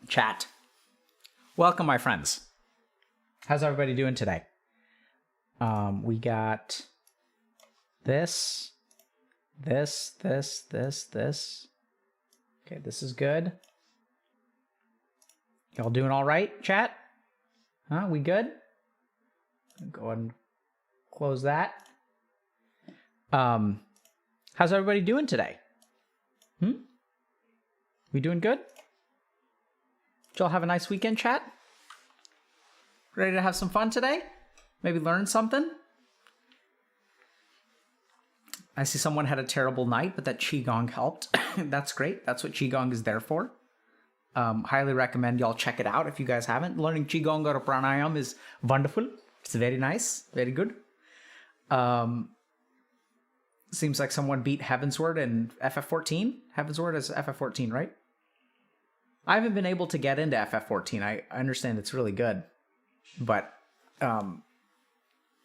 Chat. Welcome, my friends. How's everybody doing today? We got this. Okay, this is good. Y'all doing all right, chat? Huh? We good? Go ahead and close that. How's everybody doing today? We doing good? Did y'all have a nice weekend, chat? Ready to have some fun today? Maybe learn something? I see someone had a terrible night, but that Qigong helped. That's great. That's what Qigong is there for. Highly recommend y'all check it out if you guys haven't. Learning Qigong or Pranayam is wonderful. It's very nice. Very good. Seems like someone beat Heavensward in FF14. Heavensward is FF14, right? I haven't been able to get into FF14. I understand it's really good. But,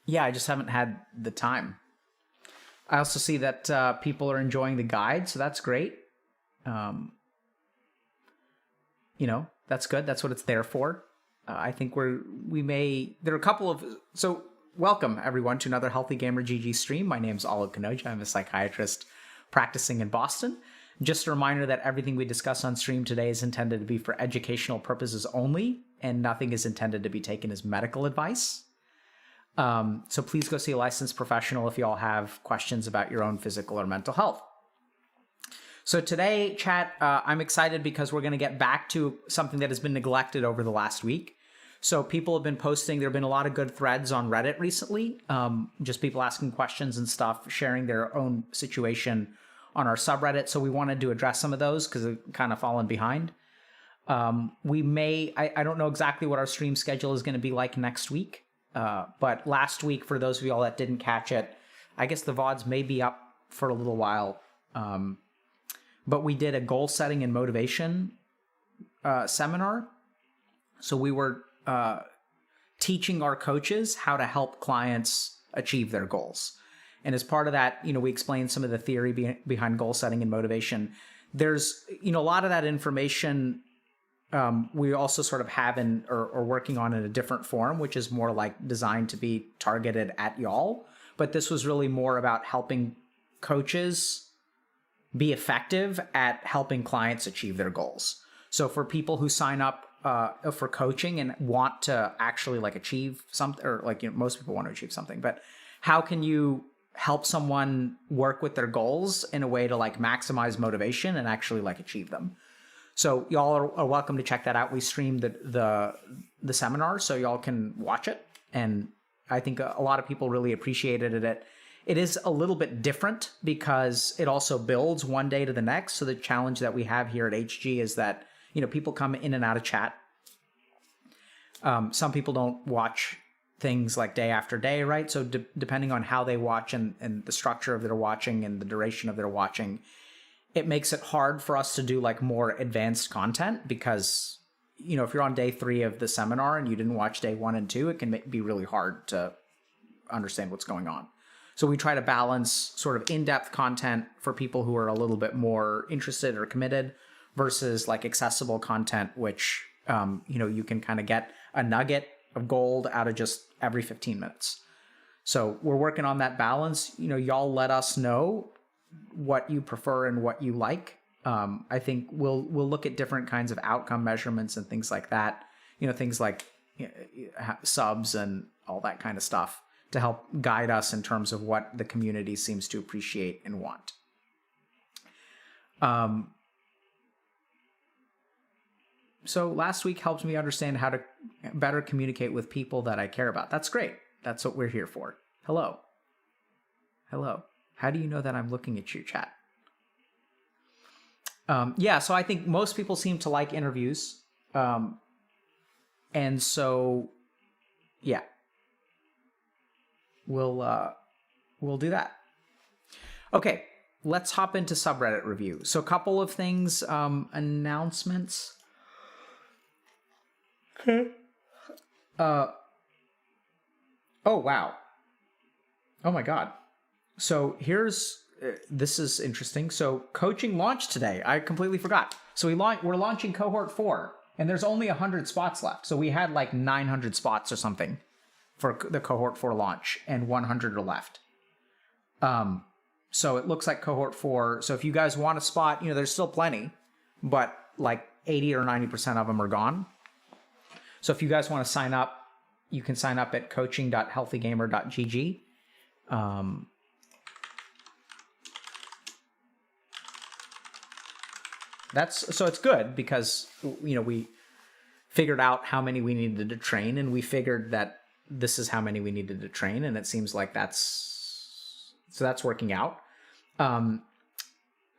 yeah, I just haven't had the time. I also see that people are enjoying the guide, so that's great. You know, that's good. That's what it's there for. I think there are a couple of, so welcome everyone to another Healthy Gamer GG stream. My name's Alok Kanoja. I'm a psychiatrist practicing in Boston. Just a reminder that everything we discuss on stream today is intended to be for educational purposes only, and nothing is intended to be taken as medical advice. So please go see a licensed professional if you all have questions about your own physical or mental health. So today, chat, I'm excited because we're going to get back to something that has been neglected over the last week. So people have been posting, there have been a lot of good threads on Reddit recently, just people asking questions and stuff, sharing their own situation on our subreddit. So we wanted to address some of those because they've kind of fallen behind. We may, I don't know exactly what our stream schedule is going to be like next week. But last week, for those of y'all that didn't catch it, I guess the VODs may be up for a little while. But we did a goal setting and motivation seminar. So we were teaching our coaches how to help clients achieve their goals. And as part of that, you know, we explained some of the theory behind goal setting and motivation. There's, you know, a lot of that information we also sort of have or working on in a different form, which is more like designed to be targeted at y'all. But this was really more about helping coaches be effective at helping clients achieve their goals. So for people who sign up for coaching and want to actually like achieve something, or like, you know, most people want to achieve something, but how can you help someone work with their goals in a way to like maximize motivation and actually like achieve them? So y'all are welcome to check that out. We streamed the seminar, so y'all can watch it. And I think a lot of people really appreciated it. It is a little bit different because it also builds one day to the next. So the challenge that we have here at HG is that, you know, people come in and out of chat. Some people don't watch things like day after day, right? So depending on how they watch and the structure of their watching and the duration of their watching, it makes it hard for us to do like more advanced content because, you know, if you're on day 3 of the seminar and you didn't watch day 1 and 2, it can be really hard to understand what's going on. So we try to balance sort of in-depth content for people who are a little bit more interested or committed versus like accessible content, which, you know, you can kind of get a nugget of gold out of just every 15 minutes. So we're working on that balance. You know, y'all let us know what you prefer and what you like. I think we'll look at different kinds of outcome measurements and things like that. You know, things like, you know, subs and all that kind of stuff to help guide us in terms of what the community seems to appreciate and want. So last week helped me understand how to better communicate with people that I care about. That's great. That's what we're here for. Hello. Hello. How do you know that I'm looking at you, chat? Yeah, so I think most people seem to like interviews. And so, yeah. We'll do that. Okay, let's hop into subreddit review. So a couple of things, announcements. Okay. Oh, wow. Oh my God. So here's, this is interesting. So coaching launched today. I completely forgot. So we're launching cohort 4 and there's only 100 spots left. So we had like 900 spots or something for the cohort 4 launch and 100 are left. So it looks like cohort 4. So if you guys want a spot, there's still plenty, but like 80 or 90% of them are gone. So if you guys want to sign up, you can sign up at coaching.healthygamer.gg. So it's good because, we figured out how many we needed to train and we figured that this is how many we needed to train. And it seems like that's working out.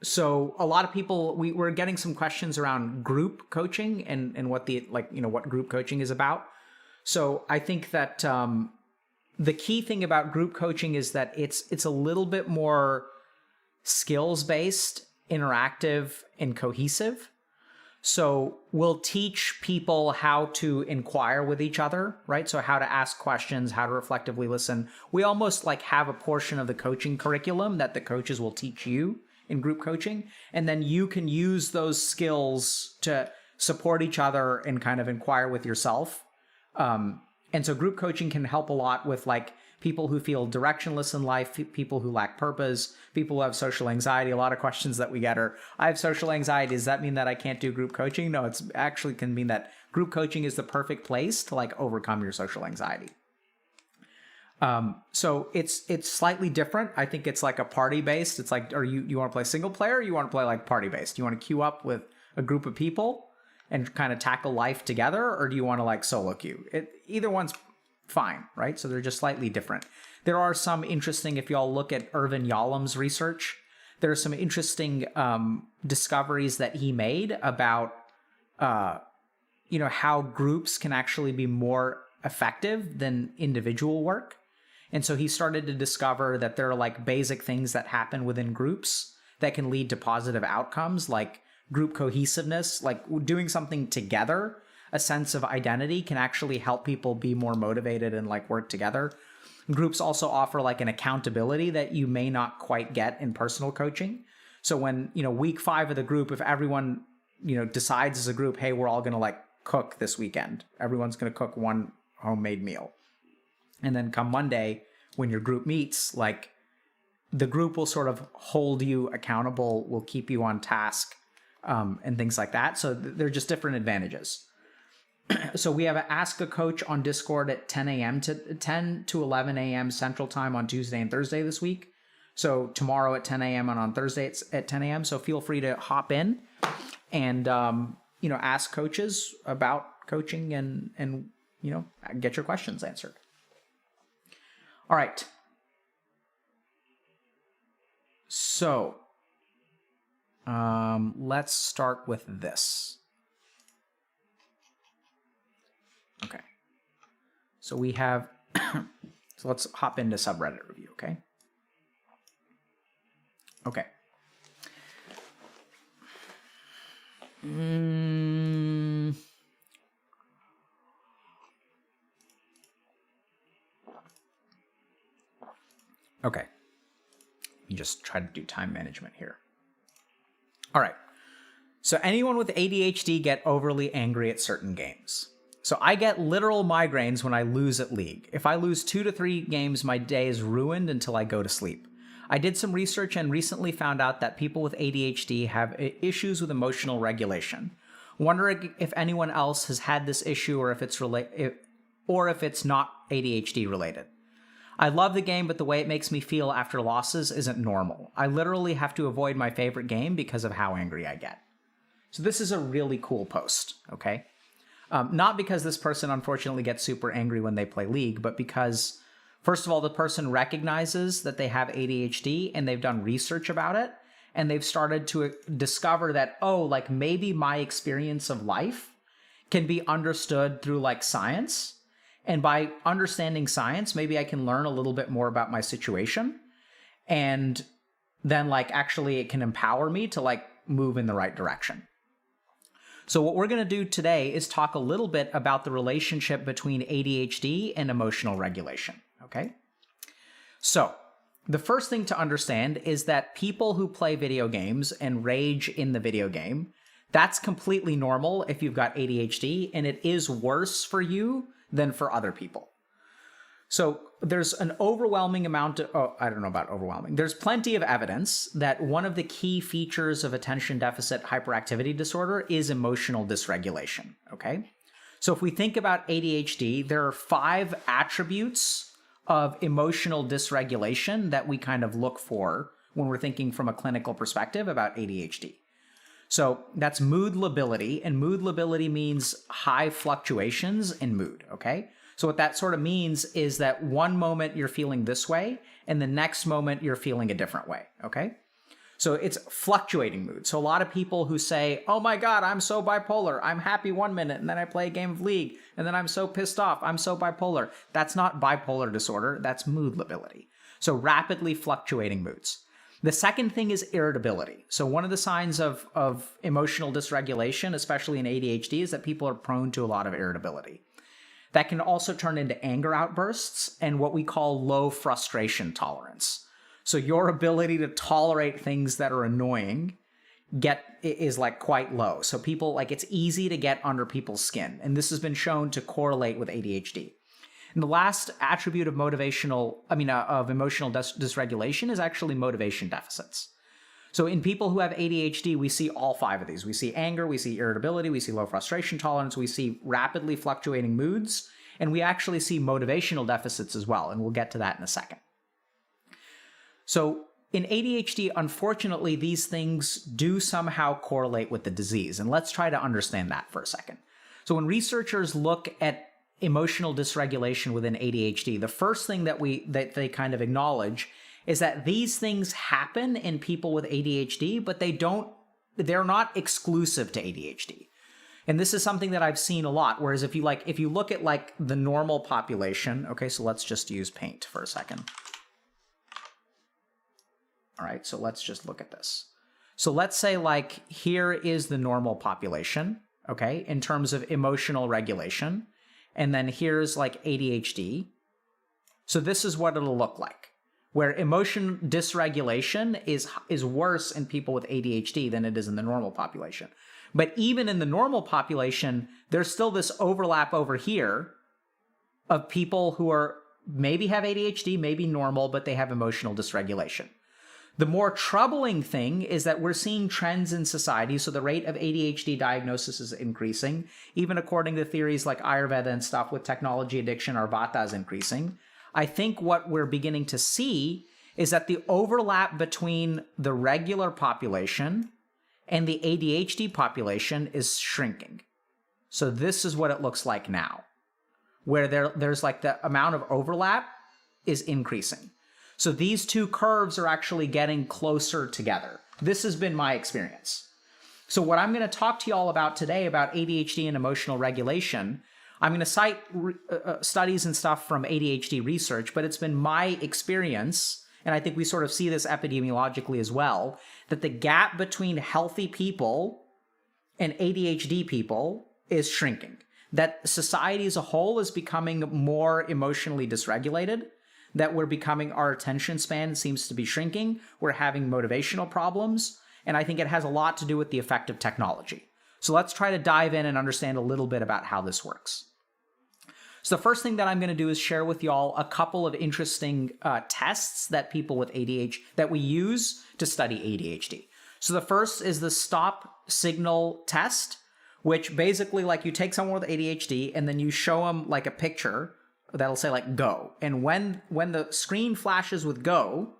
So a lot of people, we're getting some questions around group coaching and what what group coaching is about. So I think that, the key thing about group coaching is that it's a little bit more skills-based, interactive, and cohesive. So we'll teach people how to inquire with each other, right? So how to ask questions, how to reflectively listen. We almost have a portion of the coaching curriculum that the coaches will teach you in group coaching. And then you can use those skills to support each other and kind of inquire with yourself. And so group coaching can help a lot with people who feel directionless in life, people who lack purpose, people who have social anxiety. A lot of questions that we get are, I have social anxiety. Does that mean that I can't do group coaching? No, it's actually can mean that group coaching is the perfect place to overcome your social anxiety. So it's slightly different. I think it's a party based. It's you want to play single player or you want to play party based? You want to queue up with a group of people and kind of tackle life together, or do you want to solo queue? Either one's fine, right? So they're just slightly different. There are some interesting, if y'all look at Irvin Yalom's research, there are some interesting discoveries that he made about, how groups can actually be more effective than individual work. And so he started to discover that there are basic things that happen within groups that can lead to positive outcomes, like group cohesiveness, doing something together. A sense of identity can actually help people be more motivated and work together. Groups also offer an accountability that you may not quite get in personal coaching. So when, week 5 of the group, if everyone, decides as a group, hey, we're all going to cook this weekend. Everyone's going to cook one homemade meal. And then come Monday, when your group meets, the group will sort of hold you accountable, will keep you on task, and things like that. So they're just different advantages. So we have an Ask a Coach on Discord at 10 to 11 a.m. Central Time on Tuesday and Thursday this week. So tomorrow at 10 a.m. and on Thursday it's at 10 a.m. So feel free to hop in and, ask coaches about coaching and get your questions answered. All right. So let's start with this. Okay. So we have, so let's hop into subreddit review, okay? Okay. Okay. You just try to do time management here. All right. So anyone with ADHD get overly angry at certain games. So I get literal migraines when I lose at League. If I lose 2 to 3 games, my day is ruined until I go to sleep. I did some research and recently found out that people with ADHD have issues with emotional regulation. Wondering if anyone else has had this issue or if it's not ADHD related. I love the game, but the way it makes me feel after losses isn't normal. I literally have to avoid my favorite game because of how angry I get. So this is a really cool post, okay? Not because this person unfortunately gets super angry when they play League, but because, first of all, the person recognizes that they have ADHD and they've done research about it, and they've started to discover that, maybe my experience of life can be understood through science. And by understanding science, maybe I can learn a little bit more about my situation. And then like actually it can empower me to like move in the right direction. So what we're going to do today is talk a little bit about the relationship between ADHD and emotional regulation, okay? So the first thing to understand is that people who play video games and rage in the video game, that's completely normal if you've got ADHD, and it is worse for you than for other people. So there's an overwhelming amount of, I don't know about overwhelming. There's plenty of evidence that one of the key features of attention deficit hyperactivity disorder is emotional dysregulation, okay? So if we think about ADHD, there are 5 attributes of emotional dysregulation that we kind of look for when we're thinking from a clinical perspective about ADHD. So that's mood lability, and mood lability means high fluctuations in mood, okay? So what that sort of means is that one moment you're feeling this way, and the next moment you're feeling a different way, okay? So it's fluctuating mood. So a lot of people who say, oh my God, I'm so bipolar. I'm happy one minute, and then I play a game of League, and then I'm so pissed off. I'm so bipolar. That's not bipolar disorder. That's mood lability. So rapidly fluctuating moods. The second thing is irritability. So one of the signs of emotional dysregulation, especially in ADHD, is that people are prone to a lot of irritability. That can also turn into anger outbursts and what we call low frustration tolerance. So your ability to tolerate things that are annoying is like quite low. So people, like, it's easy to get under people's skin. And this has been shown to correlate with ADHD. And the last attribute of emotional dysregulation is actually motivation deficits. So in people who have ADHD, we see all 5 of these. We see anger, we see irritability, we see low frustration tolerance, we see rapidly fluctuating moods, and we actually see motivational deficits as well, and we'll get to that in a second. So in ADHD, unfortunately, these things do somehow correlate with the disease, and let's try to understand that for a second. So when researchers look at emotional dysregulation within ADHD, the first thing that they kind of acknowledge is that these things happen in people with ADHD, but they're not exclusive to ADHD. And this is something that I've seen a lot. Whereas if you look at like the normal population, okay, so let's just use paint for a second. All right, so let's just look at this. So let's say like here is the normal population, okay, in terms of emotional regulation. And then here's like ADHD. So this is what it'll look like, where emotion dysregulation is worse in people with ADHD than it is in the normal population. But even in the normal population, there's still this overlap over here of people who are maybe have ADHD, maybe normal, but they have emotional dysregulation. The more troubling thing is that we're seeing trends in society. So the rate of ADHD diagnosis is increasing. Even according to theories like Ayurveda and stuff with technology addiction, our vata is increasing. I think what we're beginning to see is that the overlap between the regular population and the ADHD population is shrinking. So this is what it looks like now, where there's like the amount of overlap is increasing. So these two curves are actually getting closer together. This has been my experience. So what I'm going to talk to you all about today about ADHD and emotional regulation, I'm going to cite studies and stuff from ADHD research, but it's been my experience, and I think we sort of see this epidemiologically as well, that the gap between healthy people and ADHD people is shrinking. That society as a whole is becoming more emotionally dysregulated, that our attention span seems to be shrinking, we're having motivational problems, and I think it has a lot to do with the effect of technology. So let's try to dive in and understand a little bit about how this works. So the first thing that I'm going to do is share with y'all a couple of interesting tests that people with ADHD, that we use to study ADHD. So the first is the stop signal test, which basically like you take someone with ADHD and then you show them like a picture that'll say like go. And when the screen flashes with go,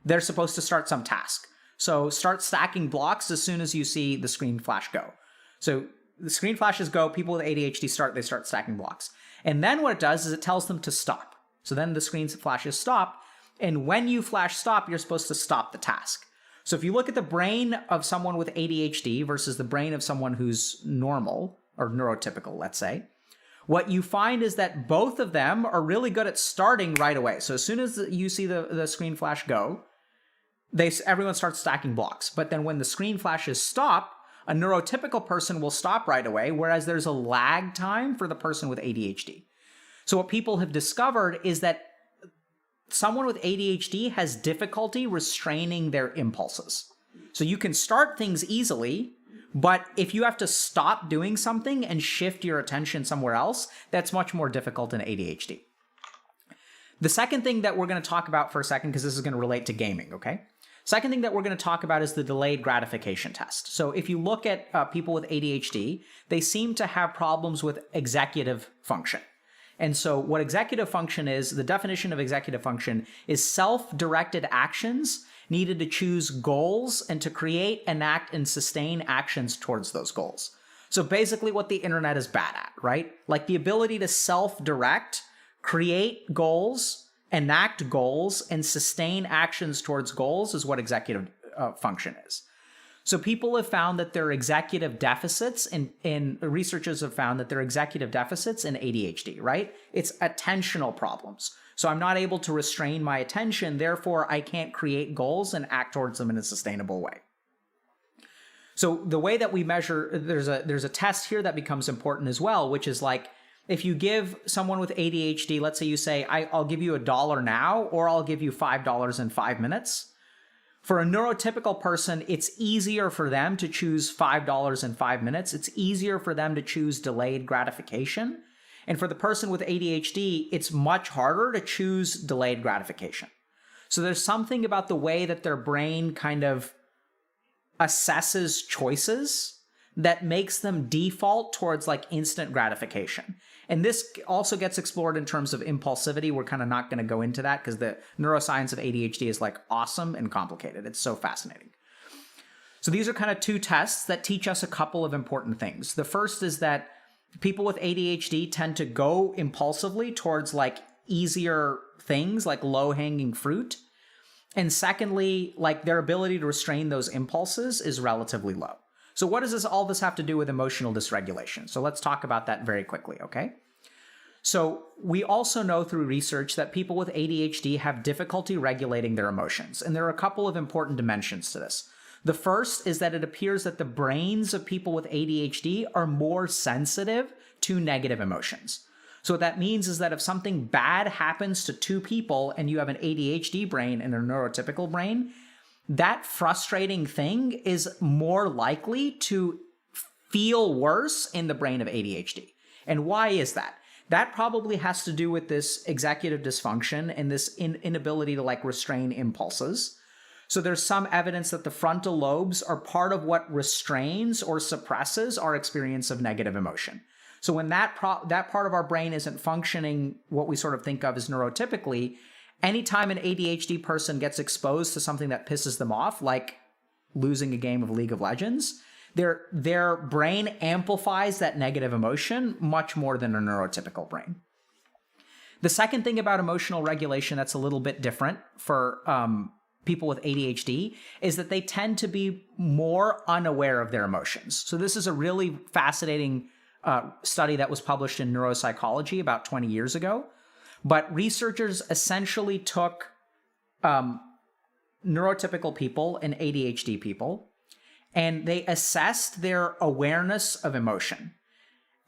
they're supposed to start some task. So start stacking blocks as soon as you see the screen flash go. So the screen flashes go, people with ADHD they start stacking blocks. And then what it does is it tells them to stop. So then the screen flashes stop. And when you flash stop, you're supposed to stop the task. So if you look at the brain of someone with ADHD versus the brain of someone who's normal or neurotypical, let's say, what you find is that both of them are really good at starting right away. So as soon as you see the screen flash go, everyone starts stacking blocks. But then when the screen flashes stop, a neurotypical person will stop right away, whereas there's a lag time for the person with ADHD. So what people have discovered is that someone with ADHD has difficulty restraining their impulses. So you can start things easily, but if you have to stop doing something and shift your attention somewhere else, that's much more difficult in ADHD. The second thing that we're going to talk about for a second, because this is going to relate to gaming, okay? Second thing that we're going to talk about is the delayed gratification test. So if you look at people with ADHD, they seem to have problems with executive function. And so what executive function is, the definition of executive function is self-directed actions needed to choose goals and to create, enact, and sustain actions towards those goals. So basically what the internet is bad at, right? Like the ability to self-direct, create goals, enact goals, and sustain actions towards goals is what executive function is. So people have found that there are executive deficits, and researchers have found that there are executive deficits in ADHD, right? It's attentional problems. So I'm not able to restrain my attention, therefore I can't create goals and act towards them in a sustainable way. So the way that we measure, there's a test here that becomes important as well, which is like, if you give someone with ADHD, let's say you say, I'll give you $1 now, or I'll give you $5 in 5 minutes. For a neurotypical person, it's easier for them to choose $5 in 5 minutes. It's easier for them to choose delayed gratification. And for the person with ADHD, it's much harder to choose delayed gratification. So there's something about the way that their brain kind of assesses choices that makes them default towards like instant gratification. And this also gets explored in terms of impulsivity. We're kind of not going to go into that because the neuroscience of ADHD is like awesome and complicated. It's so fascinating. So these are kind of two tests that teach us a couple of important things. The first is that people with ADHD tend to go impulsively towards like easier things, like low-hanging fruit. And secondly, like their ability to restrain those impulses is relatively low. So what does all this have to do with emotional dysregulation? So let's talk about that very quickly, okay? So we also know through research that people with ADHD have difficulty regulating their emotions. And there are a couple of important dimensions to this. The first is that it appears that the brains of people with ADHD are more sensitive to negative emotions. So what that means is that if something bad happens to two people and you have an ADHD brain and a neurotypical brain, that frustrating thing is more likely to feel worse in the brain of ADHD. And why is that? That probably has to do with this executive dysfunction and this inability to like restrain impulses. So there's some evidence that the frontal lobes are part of what restrains or suppresses our experience of negative emotion. So when that part of our brain isn't functioning, what we sort of think of as neurotypically, anytime an ADHD person gets exposed to something that pisses them off, like losing a game of League of Legends, their brain amplifies that negative emotion much more than a neurotypical brain. The second thing about emotional regulation that's a little bit different for people with ADHD is that they tend to be more unaware of their emotions. So this is a really fascinating study that was published in Neuropsychology about 20 years ago. But researchers essentially took neurotypical people and ADHD people, and they assessed their awareness of emotion.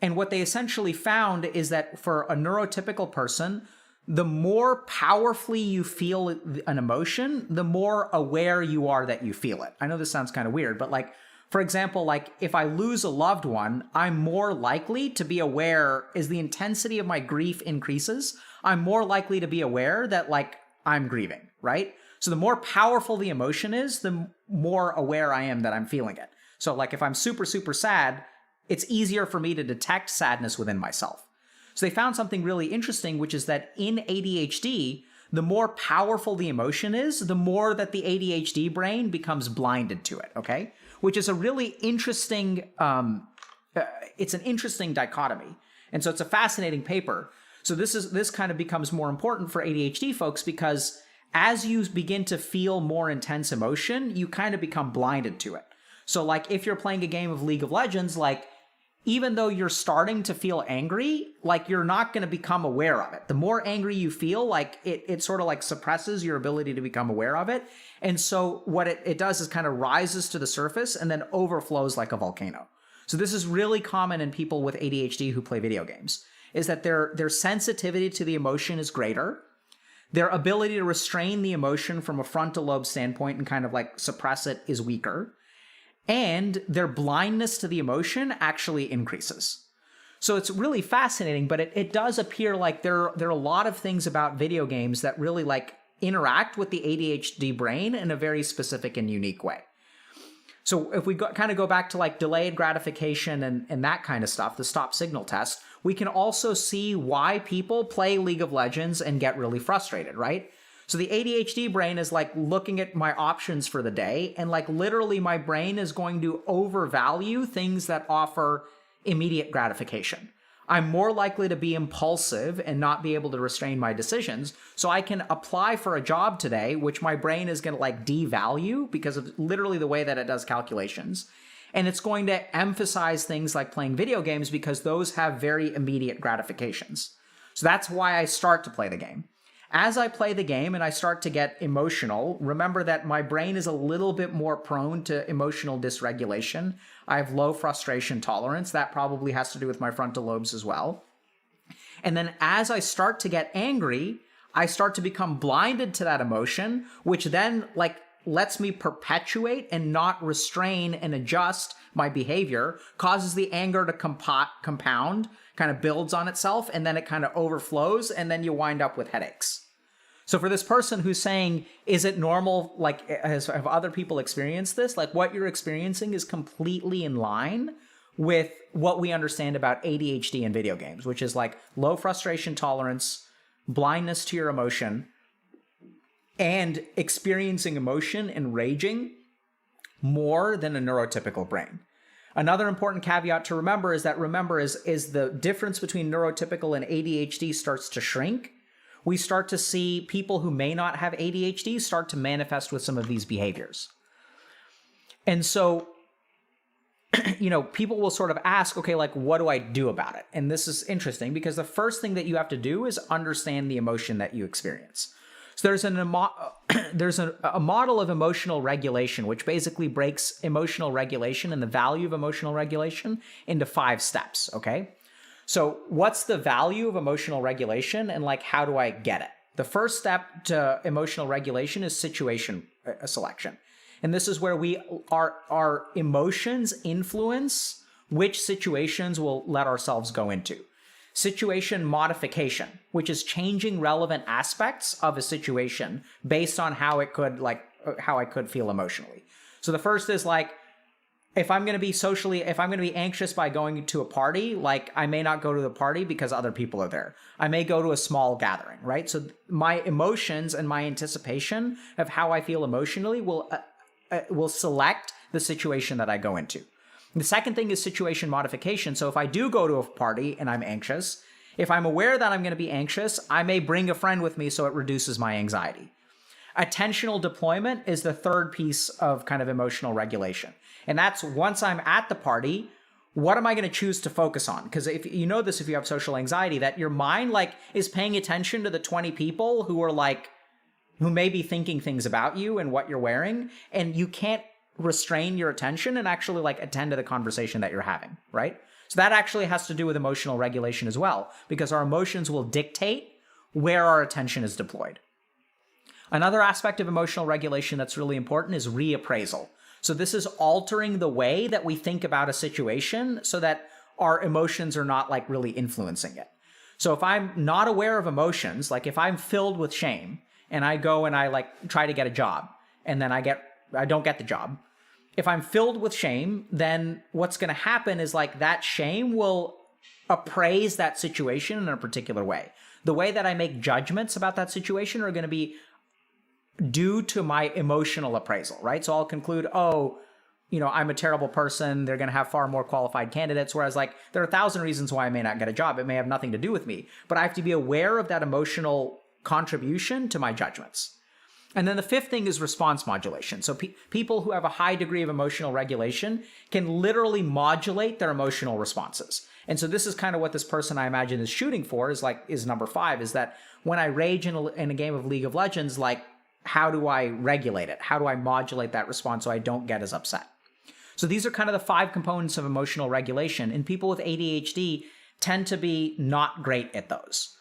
And what they essentially found is that for a neurotypical person, the more powerfully you feel an emotion, the more aware you are that you feel it. I know this sounds kind of weird, but like, for example, like if I lose a loved one, I'm more likely to be aware as the intensity of my grief increases. I'm more likely to be aware that like I'm grieving, right? So the more powerful the emotion is, the more aware I am that I'm feeling it. So like if I'm super, super sad, it's easier for me to detect sadness within myself. So they found something really interesting, which is that in ADHD, the more powerful the emotion is, the more that the ADHD brain becomes blinded to it, okay? Which is a really interesting, it's an interesting dichotomy. And so it's a fascinating paper. So this kind of becomes more important for ADHD folks because as you begin to feel more intense emotion, you kind of become blinded to it. So like if you're playing a game of League of Legends, like even though you're starting to feel angry, like you're not going to become aware of it. The more angry you feel, like it sort of like suppresses your ability to become aware of it. And so what it does is kind of rises to the surface and then overflows like a volcano. So this is really common in people with ADHD who play video games, is that their sensitivity to the emotion is greater. Their ability to restrain the emotion from a frontal lobe standpoint and kind of like suppress it is weaker. And their blindness to the emotion actually increases. So it's really fascinating, but it does appear like there are a lot of things about video games that really like interact with the ADHD brain in a very specific and unique way. So if we kind of go back to like delayed gratification and that kind of stuff, the stop signal test, we can also see why people play League of Legends and get really frustrated, right? So the ADHD brain is like looking at my options for the day, and like literally my brain is going to overvalue things that offer immediate gratification. I'm more likely to be impulsive and not be able to restrain my decisions. So I can apply for a job today, which my brain is going to like devalue because of literally the way that it does calculations. And it's going to emphasize things like playing video games because those have very immediate gratifications. So that's why I start to play the game. As I play the game and I start to get emotional, remember that my brain is a little bit more prone to emotional dysregulation. I have low frustration tolerance. That probably has to do with my frontal lobes as well. And then as I start to get angry, I start to become blinded to that emotion, which then like lets me perpetuate and not restrain and adjust my behavior, causes the anger to compound, kind of builds on itself, and then it kind of overflows, and then you wind up with headaches. So for this person who's saying, is it normal, like, have other people experienced this? Like, what you're experiencing is completely in line with what we understand about ADHD in video games, which is like low frustration tolerance, blindness to your emotion, and experiencing emotion and raging more than a neurotypical brain. Another important caveat to remember is that as the difference between neurotypical and ADHD starts to shrink, we start to see people who may not have ADHD start to manifest with some of these behaviors. And so, people will sort of ask, okay, like, what do I do about it? And this is interesting because the first thing that you have to do is understand the emotion that you experience. So there's a model of emotional regulation, which basically breaks emotional regulation and the value of emotional regulation into 5 steps, okay? So what's the value of emotional regulation and like, how do I get it? The first step to emotional regulation is situation selection. And this is where our emotions influence which situations we'll let ourselves go into. Situation modification, which is changing relevant aspects of a situation based on how I could feel emotionally. So the first is like, if I'm going to be anxious by going to a party, like I may not go to the party because other people are there. I may go to a small gathering, right? So my emotions and my anticipation of how I feel emotionally will select the situation that I go into. The second thing is situation modification. So if I do go to a party and I'm anxious, if I'm aware that I'm going to be anxious, I may bring a friend with me so it reduces my anxiety. Attentional deployment is the third piece of kind of emotional regulation. And that's once I'm at the party, what am I going to choose to focus on? Because if you know this, if you have social anxiety, that your mind like is paying attention to the 20 people who may be thinking things about you and what you're wearing, and you can't restrain your attention and actually like attend to the conversation that you're having, right? So that actually has to do with emotional regulation as well, because our emotions will dictate where our attention is deployed. Another aspect of emotional regulation that's really important is reappraisal. So this is altering the way that we think about a situation so that our emotions are not like really influencing it. So if I'm not aware of emotions, like if I'm filled with shame and I go and I like try to get a job and then I don't get the job. If I'm filled with shame, then what's going to happen is like that shame will appraise that situation in a particular way. The way that I make judgments about that situation are going to be due to my emotional appraisal, right? So I'll conclude, I'm a terrible person. They're going to have far more qualified candidates. Whereas like there are 1,000 reasons why I may not get a job. It may have nothing to do with me, but I have to be aware of that emotional contribution to my judgments. And then the fifth thing is response modulation. So people who have a high degree of emotional regulation can literally modulate their emotional responses. And so this is kind of what this person I imagine is shooting for, is number 5, is that when I rage in a game of League of Legends, like, how do I regulate it? How do I modulate that response so I don't get as upset? So these are kind of the 5 components of emotional regulation, and people with ADHD tend to be not great at those.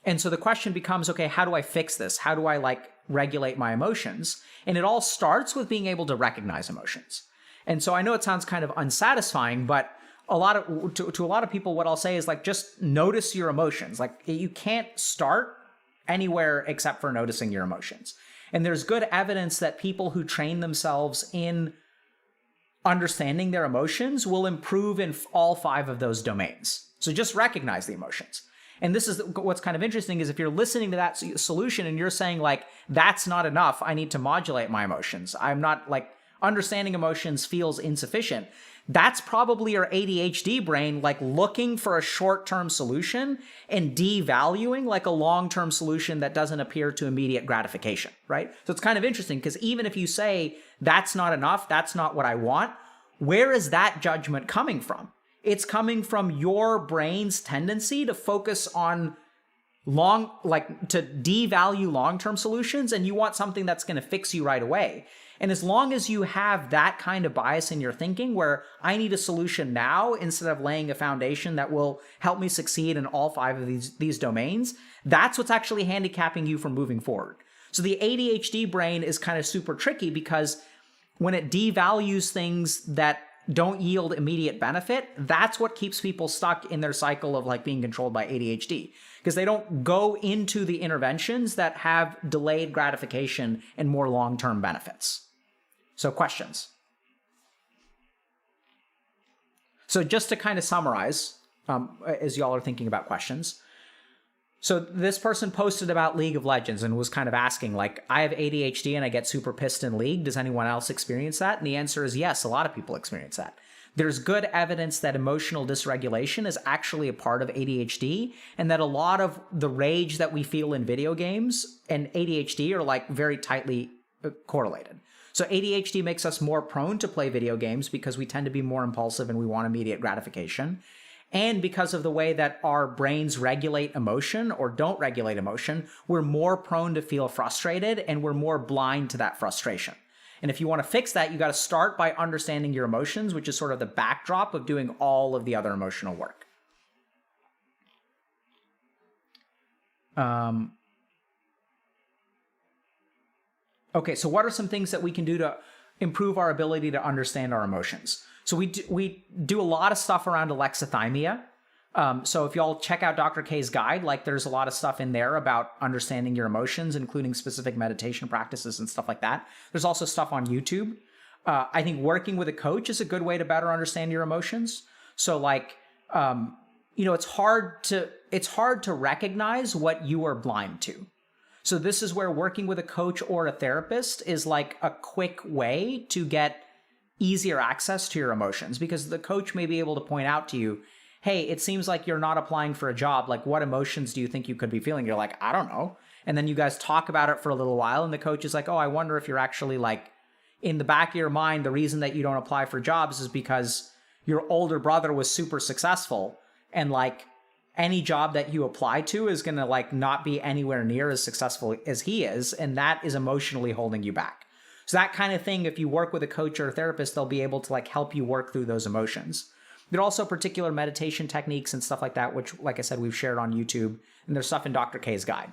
And so the question becomes, okay, how do I fix this? How do I regulate my emotions? And it all starts with being able to recognize emotions. And so I know it sounds kind of unsatisfying, but to a lot of people, what I'll say is just notice your emotions. You can't start anywhere except for noticing your emotions. And there's good evidence that people who train themselves in understanding their emotions will improve in all 5 of those domains. So just recognize the emotions. And this is what's kind of interesting, is if you're listening to that solution and you're saying that's not enough, I need to modulate my emotions, I'm not understanding emotions feels insufficient, that's probably your ADHD brain looking for a short-term solution and devaluing a long-term solution that doesn't appear to immediate gratification, right? So it's kind of interesting, because even if you say that's not enough, that's not what I want, where is that judgment coming from? It's coming from your brain's tendency to focus on to devalue long-term solutions, and you want something that's going to fix you right away. And as long as you have that kind of bias in your thinking, where I need a solution now instead of laying a foundation that will help me succeed in all 5 of these domains, that's what's actually handicapping you from moving forward. So the ADHD brain is kind of super tricky, because when it devalues things that don't yield immediate benefit, that's what keeps people stuck in their cycle of being controlled by ADHD, because they don't go into the interventions that have delayed gratification and more long-term benefits. So questions? So just to kind of summarize, as y'all are thinking about questions. So this person posted about League of Legends and was kind of asking, I have ADHD and I get super pissed in League. Does anyone else experience that? And the answer is yes, a lot of people experience that. There's good evidence that emotional dysregulation is actually a part of ADHD, and that a lot of the rage that we feel in video games and ADHD are very tightly correlated. So ADHD makes us more prone to play video games because we tend to be more impulsive and we want immediate gratification. And because of the way that our brains regulate emotion or don't regulate emotion, we're more prone to feel frustrated, and we're more blind to that frustration. And if you want to fix that, you got to start by understanding your emotions, which is sort of the backdrop of doing all of the other emotional work. Okay, so what are some things that we can do to improve our ability to understand our emotions? So we do a lot of stuff around alexithymia. So if y'all check out Dr. K's guide, there's a lot of stuff in there about understanding your emotions, including specific meditation practices and stuff like that. There's also stuff on YouTube. I think working with a coach is a good way to better understand your emotions. So it's hard to recognize what you are blind to. So this is where working with a coach or a therapist is a quick way to get easier access to your emotions, because the coach may be able to point out to you, hey, it seems like you're not applying for a job. What emotions do you think you could be feeling? You're like, I don't know. And then you guys talk about it for a little while, and the coach is like, oh, I wonder if you're actually in the back of your mind, the reason that you don't apply for jobs is because your older brother was super successful, and any job that you apply to is going to not be anywhere near as successful as he is, and that is emotionally holding you back. So that kind of thing, if you work with a coach or a therapist, they'll be able to help you work through those emotions. There are also particular meditation techniques and stuff like that, which, like I said, we've shared on YouTube, and there's stuff in Dr. K's guide.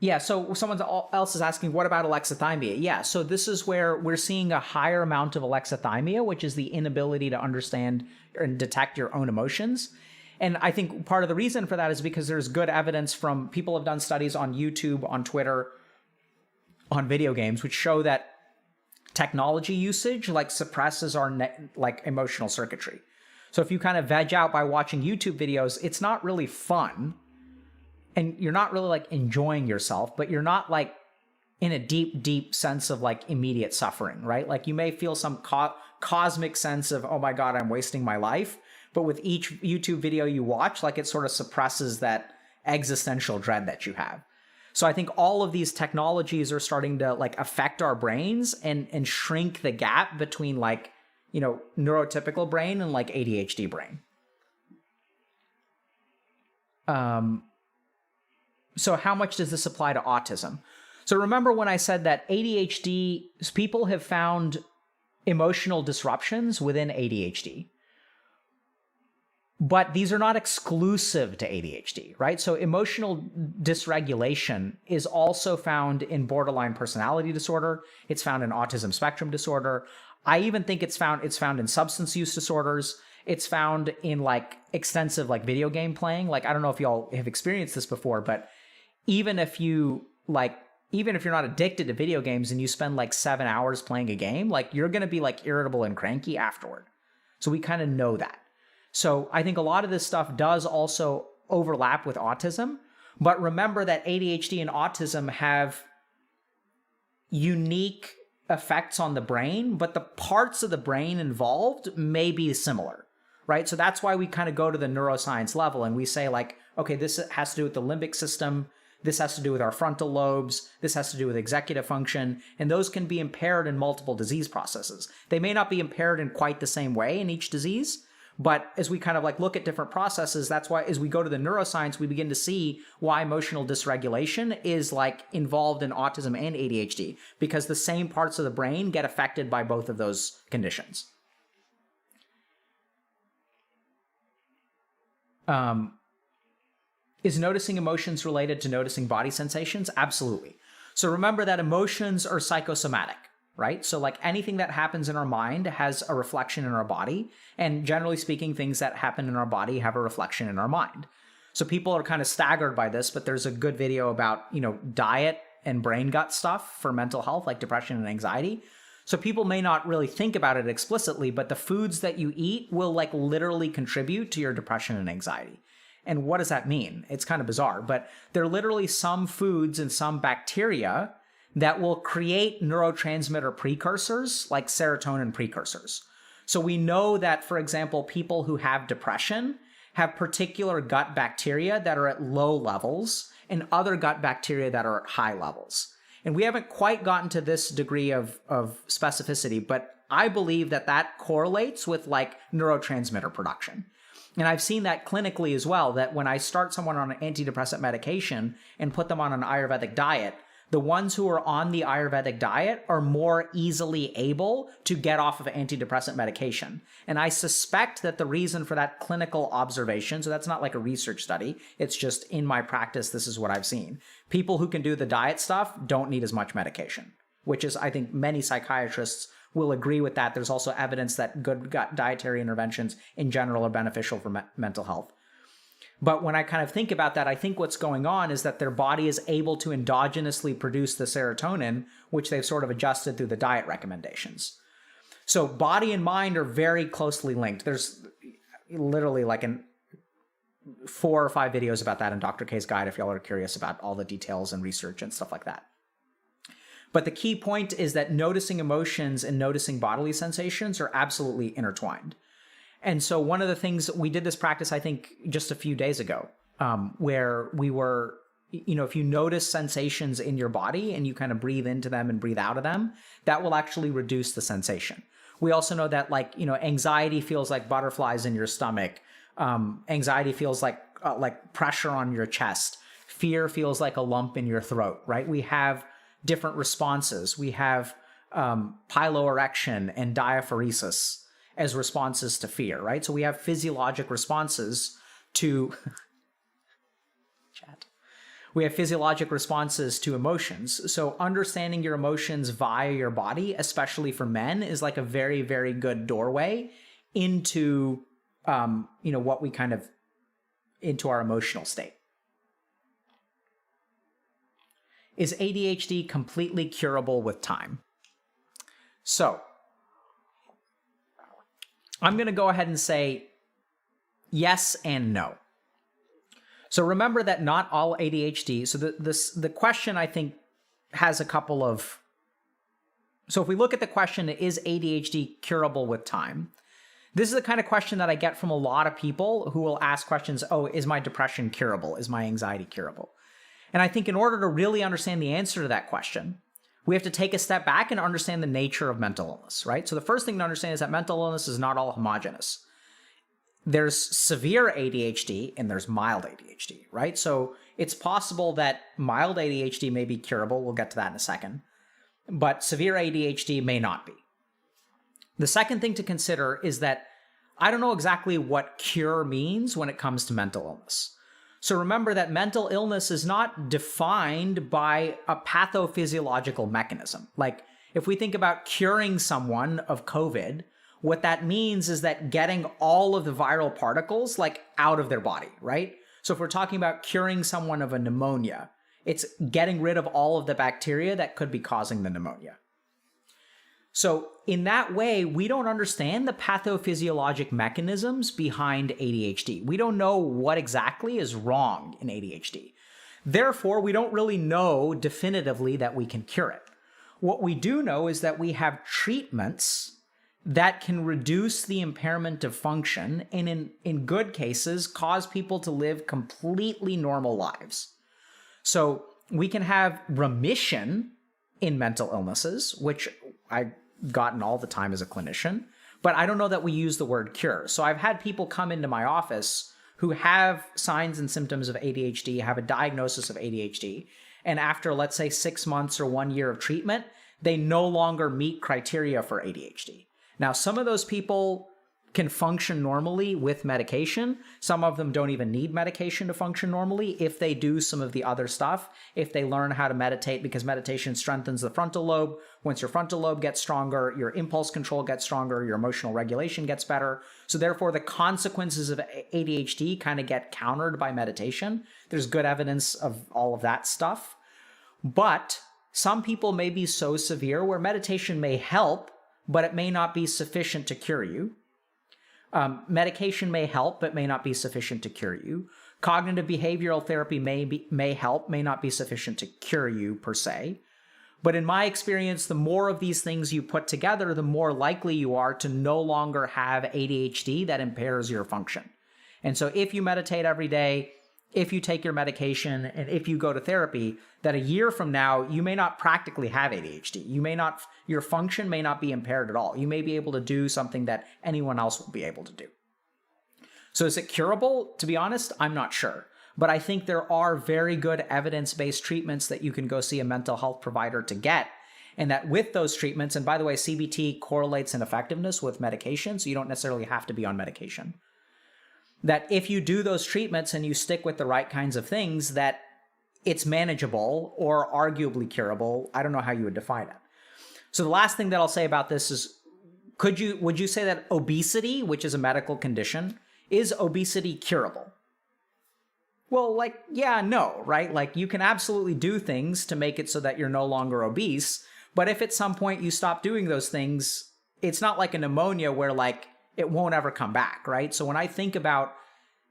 Yeah, so someone else is asking, what about alexithymia? Yeah, so this is where we're seeing a higher amount of alexithymia, which is the inability to understand and detect your own emotions. And I think part of the reason for that is because there's good evidence from people have done studies on YouTube, on Twitter, on video games, which show that technology usage suppresses our emotional circuitry. So if you kind of veg out by watching YouTube videos, it's not really fun. And you're not really enjoying yourself, but you're not in a deep sense of immediate suffering, right? You may feel some cosmic sense of, oh my God, I'm wasting my life, but with each YouTube video you watch, like it sort of suppresses that existential dread that you have. So I think all of these technologies are starting to like affect our brains and shrink the gap between like, you know, neurotypical brain and like ADHD brain. So how much does this apply to autism? So remember when I said that ADHD, people have found emotional disruptions within ADHD. But these are not exclusive to ADHD, right? So emotional dysregulation is also found in borderline personality disorder. It's found in autism spectrum disorder. I even think it's found in substance use disorders. It's found in like extensive like video game playing. Like, I don't know if y'all have experienced this before, but even if you're not addicted to video games and you spend like 7 hours playing a game, like you're going to be like irritable and cranky afterward. So we kind of know that. So I think a lot of this stuff does also overlap with autism, but remember that ADHD and autism have unique effects on the brain, but the parts of the brain involved may be similar, right? So that's why we kind of go to the neuroscience level and we say like, okay, this has to do with the limbic system. This has to do with our frontal lobes. This has to do with executive function. And those can be impaired in multiple disease processes. They may not be impaired in quite the same way in each disease, but as we kind of like look at different processes, that's why as we go to the neuroscience, we begin to see why emotional dysregulation is like involved in autism and ADHD, because the same parts of the brain get affected by both of those conditions. Is noticing emotions related to noticing body sensations? Absolutely. So remember that emotions are psychosomatic, right? So like anything that happens in our mind has a reflection in our body. And generally speaking, things that happen in our body have a reflection in our mind. So people are kind of staggered by this, but there's a good video about, you know, diet and brain gut stuff for mental health, like depression and anxiety. So people may not really think about it explicitly, but the foods that you eat will like literally contribute to your depression and anxiety. And what does that mean? It's kind of bizarre, but there are literally some foods and some bacteria that will create neurotransmitter precursors, like serotonin precursors. So we know that, for example, people who have depression have particular gut bacteria that are at low levels and other gut bacteria that are at high levels. And we haven't quite gotten to this degree of specificity, but I believe that that correlates with like neurotransmitter production. And I've seen that clinically as well, that when I start someone on an antidepressant medication and put them on an Ayurvedic diet, the ones who are on the Ayurvedic diet are more easily able to get off of antidepressant medication. And I suspect that the reason for that clinical observation, so that's not like a research study, it's just in my practice, this is what I've seen. People who can do the diet stuff don't need as much medication, which is, I think many psychiatrists will agree with that. There's also evidence that good gut dietary interventions in general are beneficial for mental health. But when I kind of think about that, I think what's going on is that their body is able to endogenously produce the serotonin, which they've sort of adjusted through the diet recommendations. So body and mind are very closely linked. There's literally like 4 or 5 videos about that in Dr. K's guide if y'all are curious about all the details and research and stuff like that. But the key point is that noticing emotions and noticing bodily sensations are absolutely intertwined. And so one of the things, we did this practice, I think, just a few days ago, where we were, you know, if you notice sensations in your body and you kind of breathe into them and breathe out of them, that will actually reduce the sensation. We also know that, like, you know, anxiety feels like butterflies in your stomach. Anxiety feels like pressure on your chest. Fear feels like a lump in your throat, right? We have different responses. We have piloerection and diaphoresis as responses to fear, right? So we have physiologic responses to we have physiologic responses to emotions. So understanding your emotions via your body, especially for men, is like a very, very good doorway into you know, what we kind of into our emotional state. Is ADHD completely curable with time? So I'm going to go ahead and say yes and no. So remember that not all ADHD, so the question, I think, has a couple of, so if we look at the question, is ADHD curable with time? This is the kind of question that I get from a lot of people who will ask questions, oh, is my depression curable? Is my anxiety curable? And I think in order to really understand the answer to that question, we have to take a step back and understand the nature of mental illness, right? So the first thing to understand is that mental illness is not all homogeneous. There's severe ADHD and there's mild ADHD, right? So it's possible that mild ADHD may be curable. We'll get to that in a second. But severe ADHD may not be. The second thing to consider is that I don't know exactly what cure means when it comes to mental illness. So remember that mental illness is not defined by a pathophysiological mechanism. Like if we think about curing someone of COVID, what that means is that getting all of the viral particles like out of their body, right? So if we're talking about curing someone of a pneumonia, it's getting rid of all of the bacteria that could be causing the pneumonia. So in that way, we don't understand the pathophysiologic mechanisms behind ADHD. We don't know what exactly is wrong in ADHD. Therefore, we don't really know definitively that we can cure it. What we do know is that we have treatments that can reduce the impairment of function and in good cases, cause people to live completely normal lives. So we can have remission in mental illnesses, which I've gotten all the time as a clinician, but I don't know that we use the word cure. So I've had people come into my office who have signs and symptoms of ADHD, have a diagnosis of ADHD, and after, let's say, 6 months or 1 year of treatment, they no longer meet criteria for ADHD. Now, some of those people can function normally with medication. Some of them don't even need medication to function normally if they do some of the other stuff, if they learn how to meditate, because meditation strengthens the frontal lobe. Once your frontal lobe gets stronger, your impulse control gets stronger, your emotional regulation gets better. So therefore, the consequences of ADHD kind of get countered by meditation. There's good evidence of all of that stuff. But some people may be so severe where meditation may help, but it may not be sufficient to cure you. Medication may help, but may not be sufficient to cure you. Cognitive behavioral therapy may help, may not be sufficient to cure you per se. But in my experience, the more of these things you put together, the more likely you are to no longer have ADHD that impairs your function. And so if you meditate every day, if you take your medication, and if you go to therapy, that a year from now, you may not practically have ADHD. Your function may not be impaired at all. You may be able to do something that anyone else will be able to do. So is it curable? To be honest, I'm not sure. But I think there are very good evidence-based treatments that you can go see a mental health provider to get. And that with those treatments, and by the way, CBT correlates in effectiveness with medication, so you don't necessarily have to be on medication. That if you do those treatments and you stick with the right kinds of things, that it's manageable or arguably curable. I don't know how you would define it. So the last thing that I'll say about this is, would you say that obesity, which is a medical condition, is obesity curable? Well, no, right? You can absolutely do things to make it so that you're no longer obese, but if at some point you stop doing those things, it's not like a pneumonia where it won't ever come back, right? So when I think about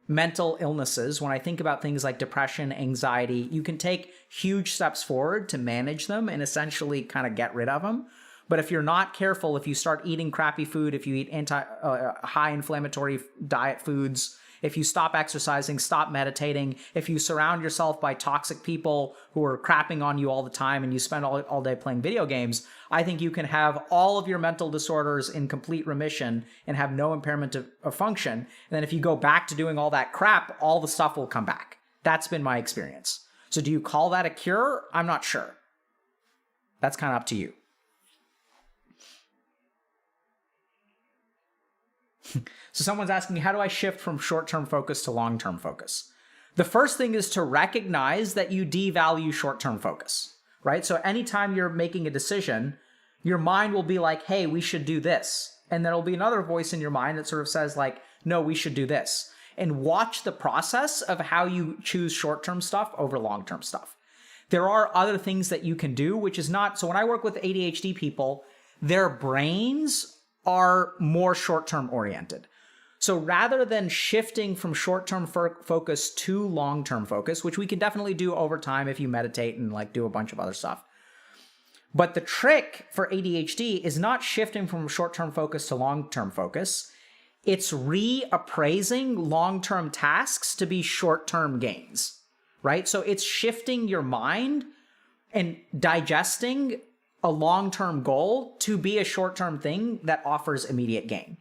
mental illnesses, when I think about things like depression, anxiety, you can take huge steps forward to manage them and essentially kind of get rid of them. But if you're not careful, if you start eating crappy food, if you eat high inflammatory diet foods, if you stop exercising, stop meditating, if you surround yourself by toxic people who are crapping on you all the time and you spend all day playing video games, I think you can have all of your mental disorders in complete remission and have no impairment of function. And then if you go back to doing all that crap, all the stuff will come back. That's been my experience. So do you call that a cure? I'm not sure. That's kind of up to you. So someone's asking, how do I shift from short-term focus to long-term focus? The first thing is to recognize that you devalue short-term focus, right? So anytime you're making a decision, your mind will be like, hey, we should do this. And there'll be another voice in your mind that sort of says no, we should do this. And watch the process of how you choose short-term stuff over long-term stuff. There are other things that you can do, which is not, so when I work with ADHD people, their brains are more short-term oriented. So rather than shifting from short-term focus to long-term focus, which we can definitely do over time if you meditate and do a bunch of other stuff. But the trick for ADHD is not shifting from short-term focus to long-term focus. it's reappraising long-term tasks to be short-term gains, right? So it's shifting your mind and digesting a long-term goal to be a short-term thing that offers immediate gain.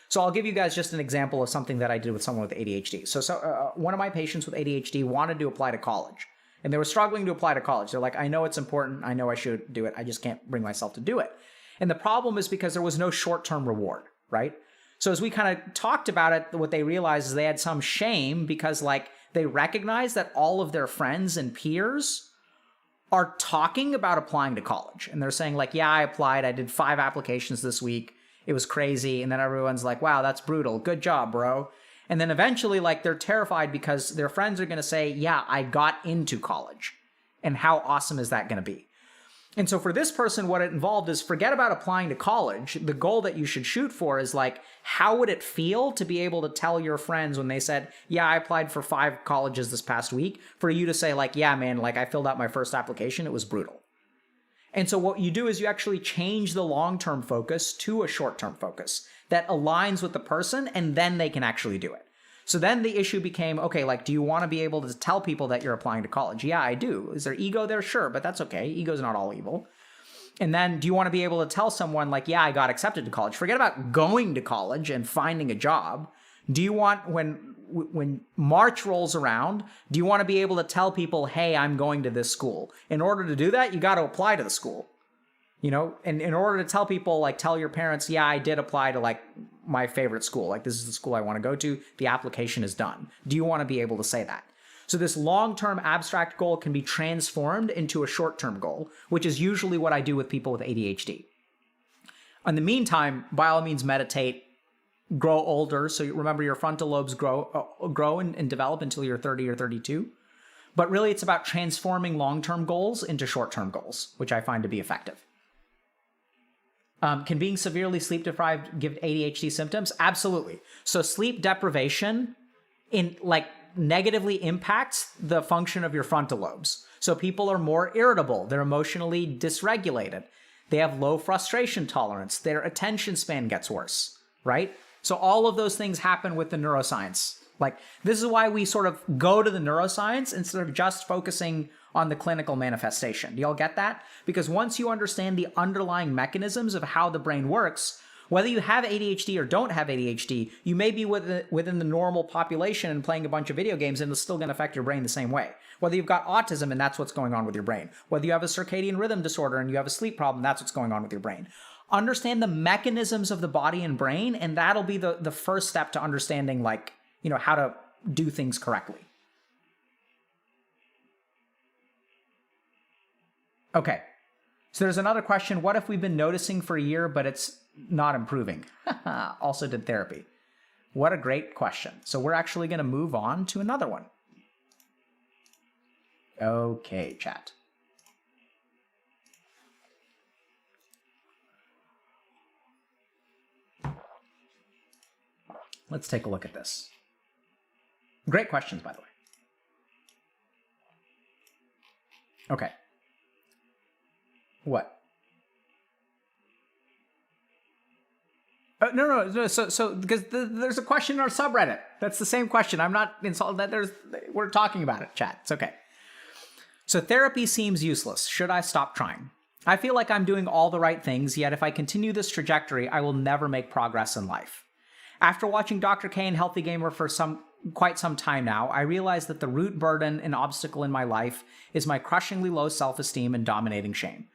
So I'll give you guys just an example of something that I did with someone with ADHD. So one of my patients with ADHD wanted to apply to college, and they were struggling to apply to college. They're like, I know it's important. I know I should do it. I just can't bring myself to do it. And the problem is because there was no short-term reward, right? So as we kind of talked about it, what they realized is they had some shame because like they recognized that all of their friends and peers are talking about applying to college. And they're saying like, yeah, I applied. I did 5 applications this week. It was crazy. And then everyone's like, wow, that's brutal. Good job, bro. And then eventually, like, they're terrified because their friends are going to say, yeah, I got into college. And how awesome is that going to be? And so for this person, what it involved is forget about applying to college. The goal that you should shoot for is like, how would it feel to be able to tell your friends when they said, yeah, I applied for 5 colleges this past week, for you to say like, yeah, man, like I filled out my first application. It was brutal. And so what you do is you actually change the long-term focus to a short-term focus that aligns with the person, and then they can actually do it. So then the issue became, okay, like, do you want to be able to tell people that you're applying to college? Yeah, I do. Is there ego there? Sure, but that's okay. Ego's not all evil. And then do you want to be able to tell someone like, yeah, I got accepted to college? Forget about going to college and finding a job. Do you want, when March rolls around, do you want to be able to tell people, hey, I'm going to this school? In order to do that, you got to apply to the school. You know, and in order to tell people, like, tell your parents, yeah, I did apply to like my favorite school. Like, this is the school I want to go to. The application is done. Do you want to be able to say that? So this long-term abstract goal can be transformed into a short-term goal, which is usually what I do with people with ADHD. In the meantime, by all means, meditate, grow older. So remember, your frontal lobes grow and develop until you're 30 or 32. But really, it's about transforming long-term goals into short-term goals, which I find to be effective. Can being severely sleep deprived give ADHD symptoms? Absolutely. So sleep deprivation negatively impacts the function of your frontal lobes. So people are more irritable. They're emotionally dysregulated. They have low frustration tolerance. Their attention span gets worse, right? So all of those things happen with the neuroscience. Like, this is why we sort of go to the neuroscience instead of just focusing on the clinical manifestation. Do y'all get that? Because once you understand the underlying mechanisms of how the brain works, whether you have ADHD or don't have ADHD, you may be within the normal population and playing a bunch of video games, and it's still going to affect your brain the same way. Whether you've got autism and that's what's going on with your brain. Whether you have a circadian rhythm disorder and you have a sleep problem, that's what's going on with your brain. Understand the mechanisms of the body and brain, and that'll be the first step to understanding, like, you know, how to do things correctly. Okay, so there's another question. What if we've been noticing for a year, but it's not improving? Also did therapy. What a great question. So we're actually going to move on to another one. Okay, chat. Let's take a look at this. Great questions, by the way. Okay. What? No. So because there's a question in our subreddit. That's the same question. I'm not insulted that we're talking about it, chat. It's okay. So therapy seems useless. Should I stop trying? I feel like I'm doing all the right things, yet if I continue this trajectory, I will never make progress in life. After watching Dr. K and Healthy Gamer for quite some time now, I realize that the root burden and obstacle in my life is my crushingly low self-esteem and dominating shame.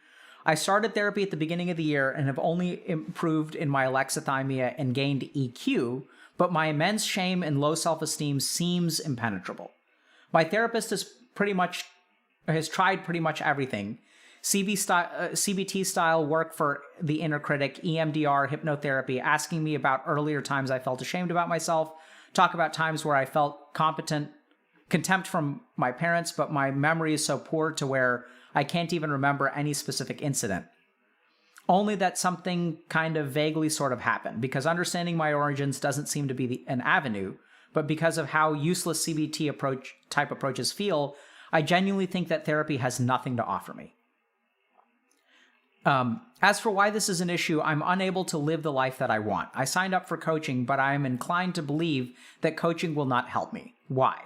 I started therapy at the beginning of the year and have only improved in my alexithymia and gained EQ, but my immense shame and low self-esteem seems impenetrable. My therapist has tried pretty much everything. CBT style work for the inner critic, EMDR, hypnotherapy, asking me about earlier times I felt ashamed about myself, talk about times where I felt contempt from my parents, but my memory is so poor to where I can't even remember any specific incident. Only that something kind of vaguely sort of happened, because understanding my origins doesn't seem to be an avenue, but because of how useless CBT type approaches feel, I genuinely think that therapy has nothing to offer me. As for why this is an issue, I'm unable to live the life that I want. I signed up for coaching, but I am inclined to believe that coaching will not help me. Why?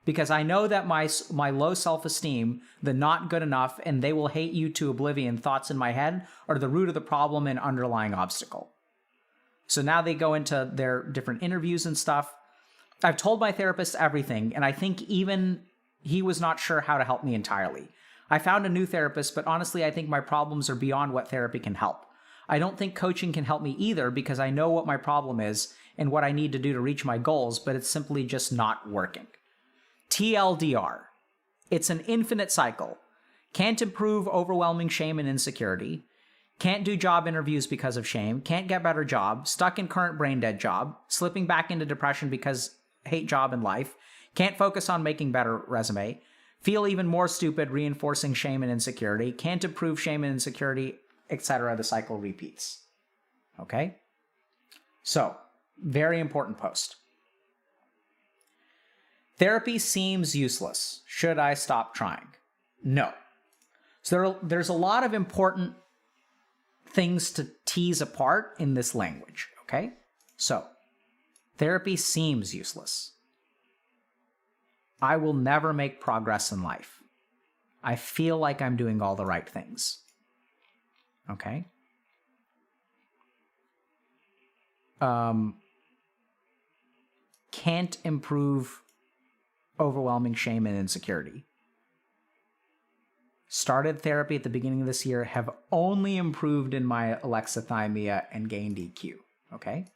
Because I know that my low self-esteem, the not good enough, and they will hate you to oblivion thoughts in my head are the root of the problem and underlying obstacle. So now they go into their different interviews and stuff. I've told my therapist everything, and I think even he was not sure how to help me entirely. I found a new therapist, but honestly, I think my problems are beyond what therapy can help. I don't think coaching can help me either because I know what my problem is and what I need to do to reach my goals, but it's simply just not working. TLDR. It's an infinite cycle. Can't improve overwhelming shame and insecurity. Can't do job interviews because of shame. Can't get better job. Stuck in current brain dead job. Slipping back into depression because hate job and life. Can't focus on making better resume. Feel even more stupid, reinforcing shame and insecurity. Can't improve shame and insecurity, etc. The cycle repeats. Okay? So, very important post. Therapy seems useless. Should I stop trying? No. So there's a lot of important things to tease apart in this language, okay? So, therapy seems useless. I will never make progress in life. I feel like I'm doing all the right things. Okay? Can't improve overwhelming shame and insecurity. Started therapy at the beginning of this year, have only improved in my alexithymia and gained EQ. Okay?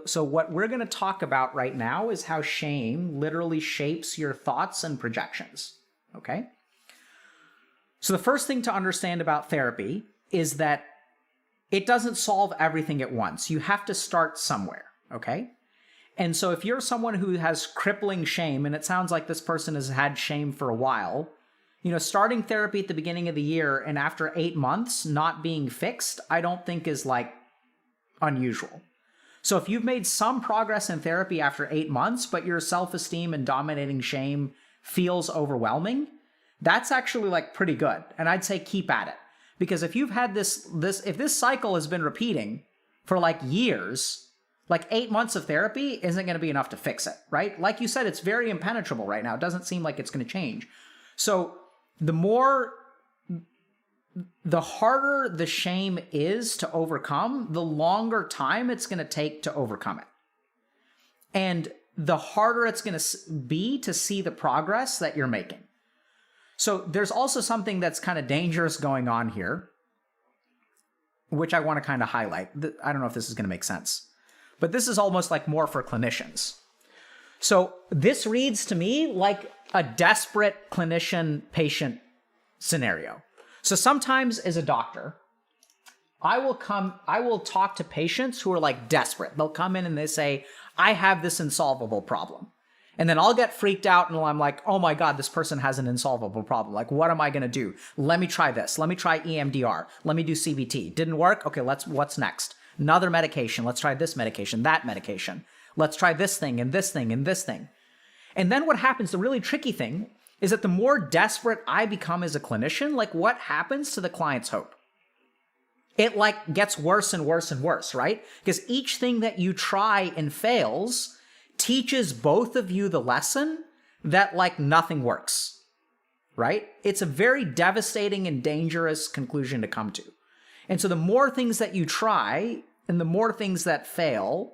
So what we're going to talk about right now is how shame literally shapes your thoughts and projections. Okay? So the first thing to understand about therapy is that it doesn't solve everything at once. You have to start somewhere. Okay? And so if you're someone who has crippling shame, and it sounds like this person has had shame for a while, you know, starting therapy at the beginning of the year and after 8 months not being fixed, I don't think is like unusual. So if you've made some progress in therapy after 8 months, but your self-esteem and dominating shame feels overwhelming, that's actually like pretty good. And I'd say keep at it. Because if you've had if this cycle has been repeating for like years, like 8 months of therapy isn't going to be enough to fix it, right? Like you said, it's very impenetrable right now. It doesn't seem like it's going to change. So the harder the shame is to overcome, the longer time it's going to take to overcome it. And the harder it's going to be to see the progress that you're making. So there's also something that's kind of dangerous going on here, which I want to kind of highlight. I don't know if this is going to make sense. But this is almost like more for clinicians. So this reads to me like a desperate clinician-patient scenario. So sometimes as a doctor, I will talk to patients who are like desperate. They'll come in and they say, I have this insolvable problem. And then I'll get freaked out and I'm like, oh my God, this person has an insolvable problem. Like, what am I going to do? Let me try this. Let me try EMDR. Let me do CBT. Didn't work? Okay, what's next? Another medication. Let's try this medication, that medication. Let's try this thing and this thing and this thing. And then what happens, the really tricky thing, is that the more desperate I become as a clinician, like what happens to the client's hope? It like gets worse and worse and worse, right? Because each thing that you try and fails teaches both of you the lesson that like nothing works, right? It's a very devastating and dangerous conclusion to come to. And so the more things that you try and the more things that fail,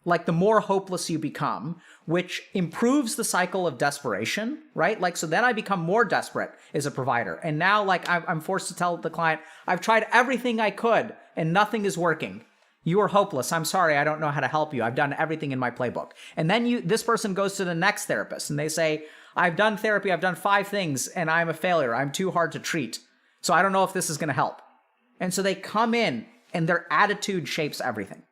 like the more hopeless you become, which improves the cycle of desperation, right? Like, so then I become more desperate as a provider. And now like I'm forced to tell the client, I've tried everything I could and nothing is working. You are hopeless. I'm sorry. I don't know how to help you. I've done everything in my playbook. And then this person goes to the next therapist and they say, I've done therapy. I've done 5 things and I'm a failure. I'm too hard to treat. So I don't know if this is going to help. And so they come in and their attitude shapes everything.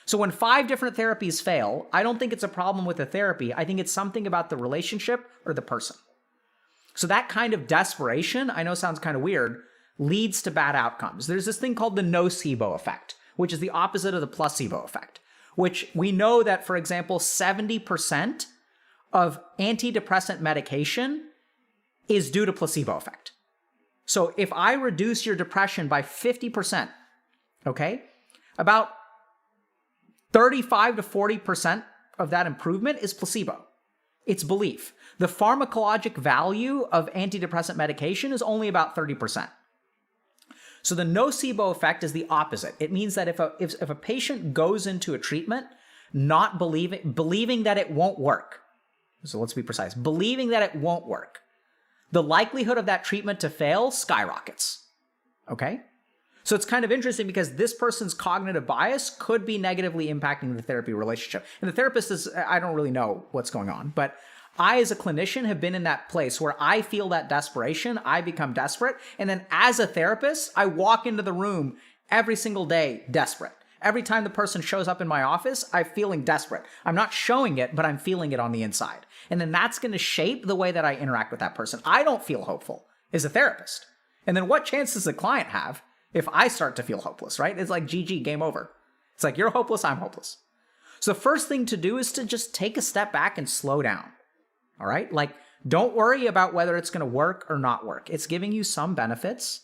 So when 5 different therapies fail, I don't think it's a problem with the therapy. I think it's something about the relationship or the person. So that kind of desperation, I know sounds kind of weird, leads to bad outcomes. There's this thing called the nocebo effect, which is the opposite of the placebo effect, which we know that, for example, 70% of antidepressant medication is due to placebo effect. So if I reduce your depression by 50%, okay, about 35 to 40% of that improvement is placebo. It's belief. The pharmacologic value of antidepressant medication is only about 30%. So the nocebo effect is the opposite. It means that if a patient goes into a treatment not believing that it won't work, so let's be precise, believing that it won't work, the likelihood of that treatment to fail skyrockets. Okay? So it's kind of interesting because this person's cognitive bias could be negatively impacting the therapy relationship. And the therapist is, I don't really know what's going on, but I, as a clinician, have been in that place where I feel that desperation, I become desperate, and then as a therapist, I walk into the room every single day desperate. Every time the person shows up in my office, I'm feeling desperate. I'm not showing it, but I'm feeling it on the inside. And then that's going to shape the way that I interact with that person. I don't feel hopeful as a therapist. And then what chance does the client have if I start to feel hopeless, right? It's like GG, game over. It's like, you're hopeless, I'm hopeless. So the first thing to do is to just take a step back and slow down. All right? Like, don't worry about whether it's going to work or not work. It's giving you some benefits.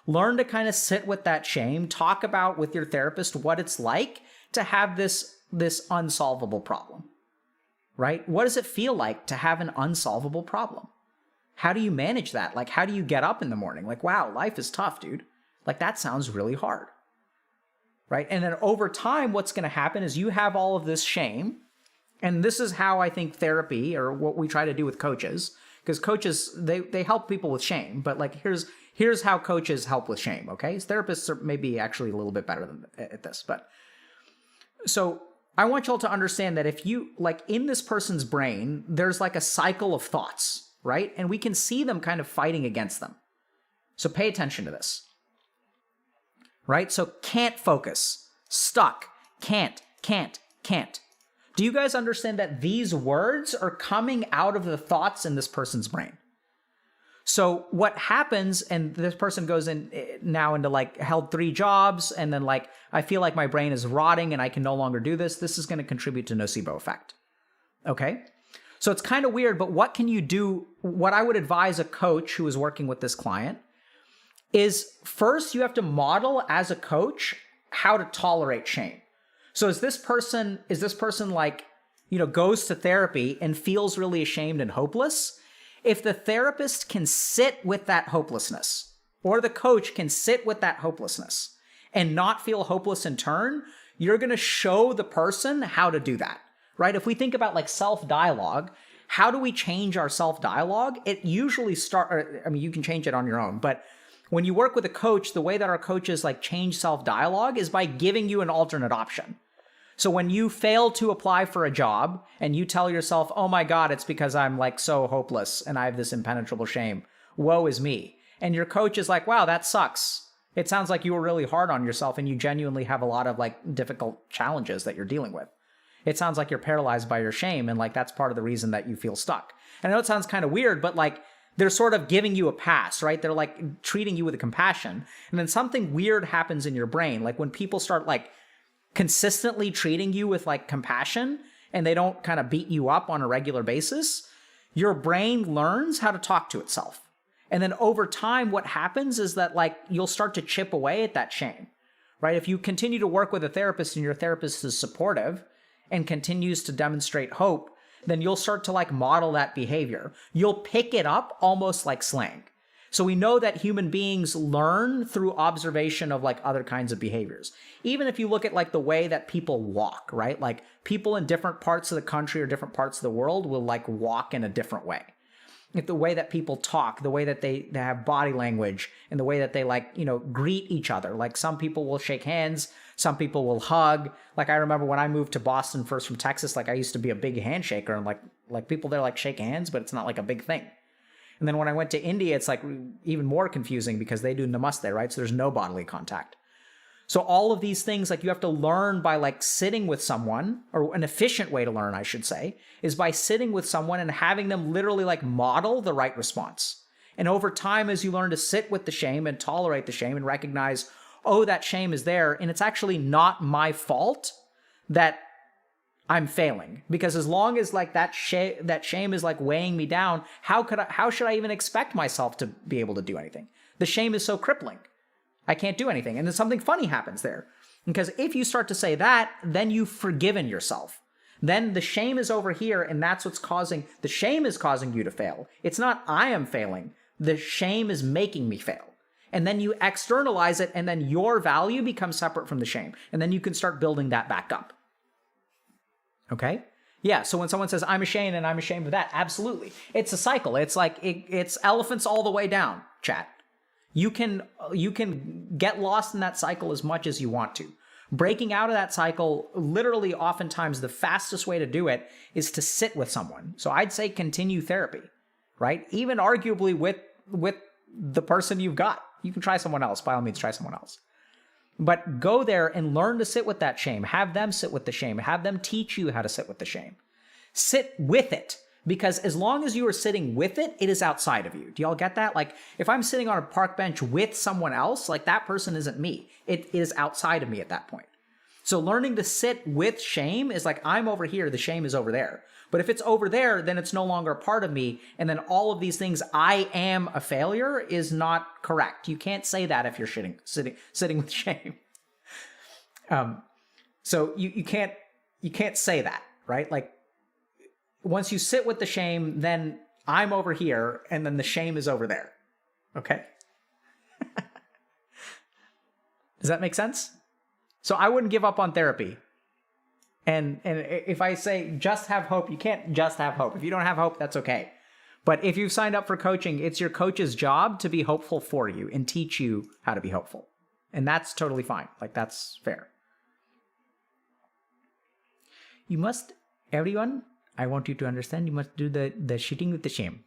Learn to kind of sit with that shame. Talk about with your therapist what it's like to have this unsolvable problem, right? What does it feel like to have an unsolvable problem? How do you manage that? Like, how do you get up in the morning? Like, wow, life is tough, dude. Like, that sounds really hard, right? And then over time, what's going to happen is you have all of this shame. And this is how I think therapy, or what we try to do with coaches, because coaches, they help people with shame, but like, here's how coaches help with shame, okay? Therapists are maybe actually a little bit better at this, but so I want y'all to understand that if you, like, in this person's brain, there's like a cycle of thoughts, right? And we can see them kind of fighting against them. So pay attention to this, right? So can't focus, stuck, can't. Do you guys understand that these words are coming out of the thoughts in this person's brain? So what happens, and this person goes in now into like held 3 jobs, and then like, I feel like my brain is rotting and I can no longer do this. This is going to contribute to nocebo effect. Okay? So it's kind of weird, but what can you do? What I would advise a coach who is working with this client is, first you have to model as a coach how to tolerate shame. So is this person like, goes to therapy and feels really ashamed and hopeless? If the therapist can sit with that hopelessness, or the coach can sit with that hopelessness and not feel hopeless in turn, you're going to show the person how to do that, right? If we think about like self-dialogue, how do we change our self-dialogue? It usually you can change it on your own, but when you work with a coach, the way that our coaches like change self-dialogue is by giving you an alternate option. So when you fail to apply for a job and you tell yourself, oh my God, it's because I'm like so hopeless and I have this impenetrable shame, woe is me. And your coach is like, wow, that sucks. It sounds like you were really hard on yourself and you genuinely have a lot of like difficult challenges that you're dealing with. It sounds like you're paralyzed by your shame, and like that's part of the reason that you feel stuck. And I know it sounds kind of weird, but like they're sort of giving you a pass, right? They're like treating you with compassion. And then something weird happens in your brain. Like when people start like consistently treating you with like compassion and they don't kind of beat you up on a regular basis, your brain learns how to talk to itself. And then over time, what happens is that like you'll start to chip away at that shame, right? If you continue to work with a therapist and your therapist is supportive and continues to demonstrate hope, then you'll start to like model that behavior. You'll pick it up almost like slang. So we know that human beings learn through observation of like other kinds of behaviors. Even if you look at like the way that people walk, right? Like people in different parts of the country or different parts of the world will like walk in a different way. If the way that people talk, the way that they have body language, and the way that they like, greet each other. Like some people will shake hands, some people will hug. Like I remember when I moved to Boston first from Texas, like I used to be a big handshaker, and like people there like shake hands, but it's not like a big thing. And then when I went to India, it's like even more confusing because they do namaste, right? So there's no bodily contact. So all of these things, like you have to learn by like sitting with someone, or an efficient way to learn, I should say, is by sitting with someone and having them literally like model the right response. And over time, as you learn to sit with the shame and tolerate the shame and recognize, oh, that shame is there, and it's actually not my fault that I'm failing. Because as long as like that shame is like weighing me down, how should I even expect myself to be able to do anything? The shame is so crippling. I can't do anything. And then something funny happens there. Because if you start to say that, then you've forgiven yourself. Then the shame is over here, and that's what's the shame is causing you to fail. It's not I am failing. The shame is making me fail. And then you externalize it, and then your value becomes separate from the shame. And then you can start building that back up. Okay? Yeah, so when someone says, I'm ashamed and I'm ashamed of that, absolutely. It's a cycle. It's like, it's elephants all the way down, chat. You can get lost in that cycle as much as you want to. Breaking out of that cycle, literally oftentimes the fastest way to do it is to sit with someone. So I'd say continue therapy, right? Even arguably with the person you've got. You can try someone else. By all means, try someone else. But go there and learn to sit with that shame. Have them sit with the shame. Have them teach you how to sit with the shame. Sit with it. Because as long as you are sitting with it, it is outside of you. Do y'all get that? Like, if I'm sitting on a park bench with someone else, like that person isn't me. It is outside of me at that point. So learning to sit with shame is like, I'm over here, the shame is over there. But if it's over there, then it's no longer a part of me. And then all of these things, I am a failure, is not correct. You can't say that if you're sitting with shame. So you can't say that, right? Like, once you sit with the shame, then I'm over here, and then the shame is over there. Okay? Does that make sense? So I wouldn't give up on therapy. And if I say just have hope, you can't just have hope. If you don't have hope, that's okay. But if you've signed up for coaching, it's your coach's job to be hopeful for you and teach you how to be hopeful. And that's totally fine. Like, that's fair. You must, everyone, I want you to understand, you must do the shitting with the shame.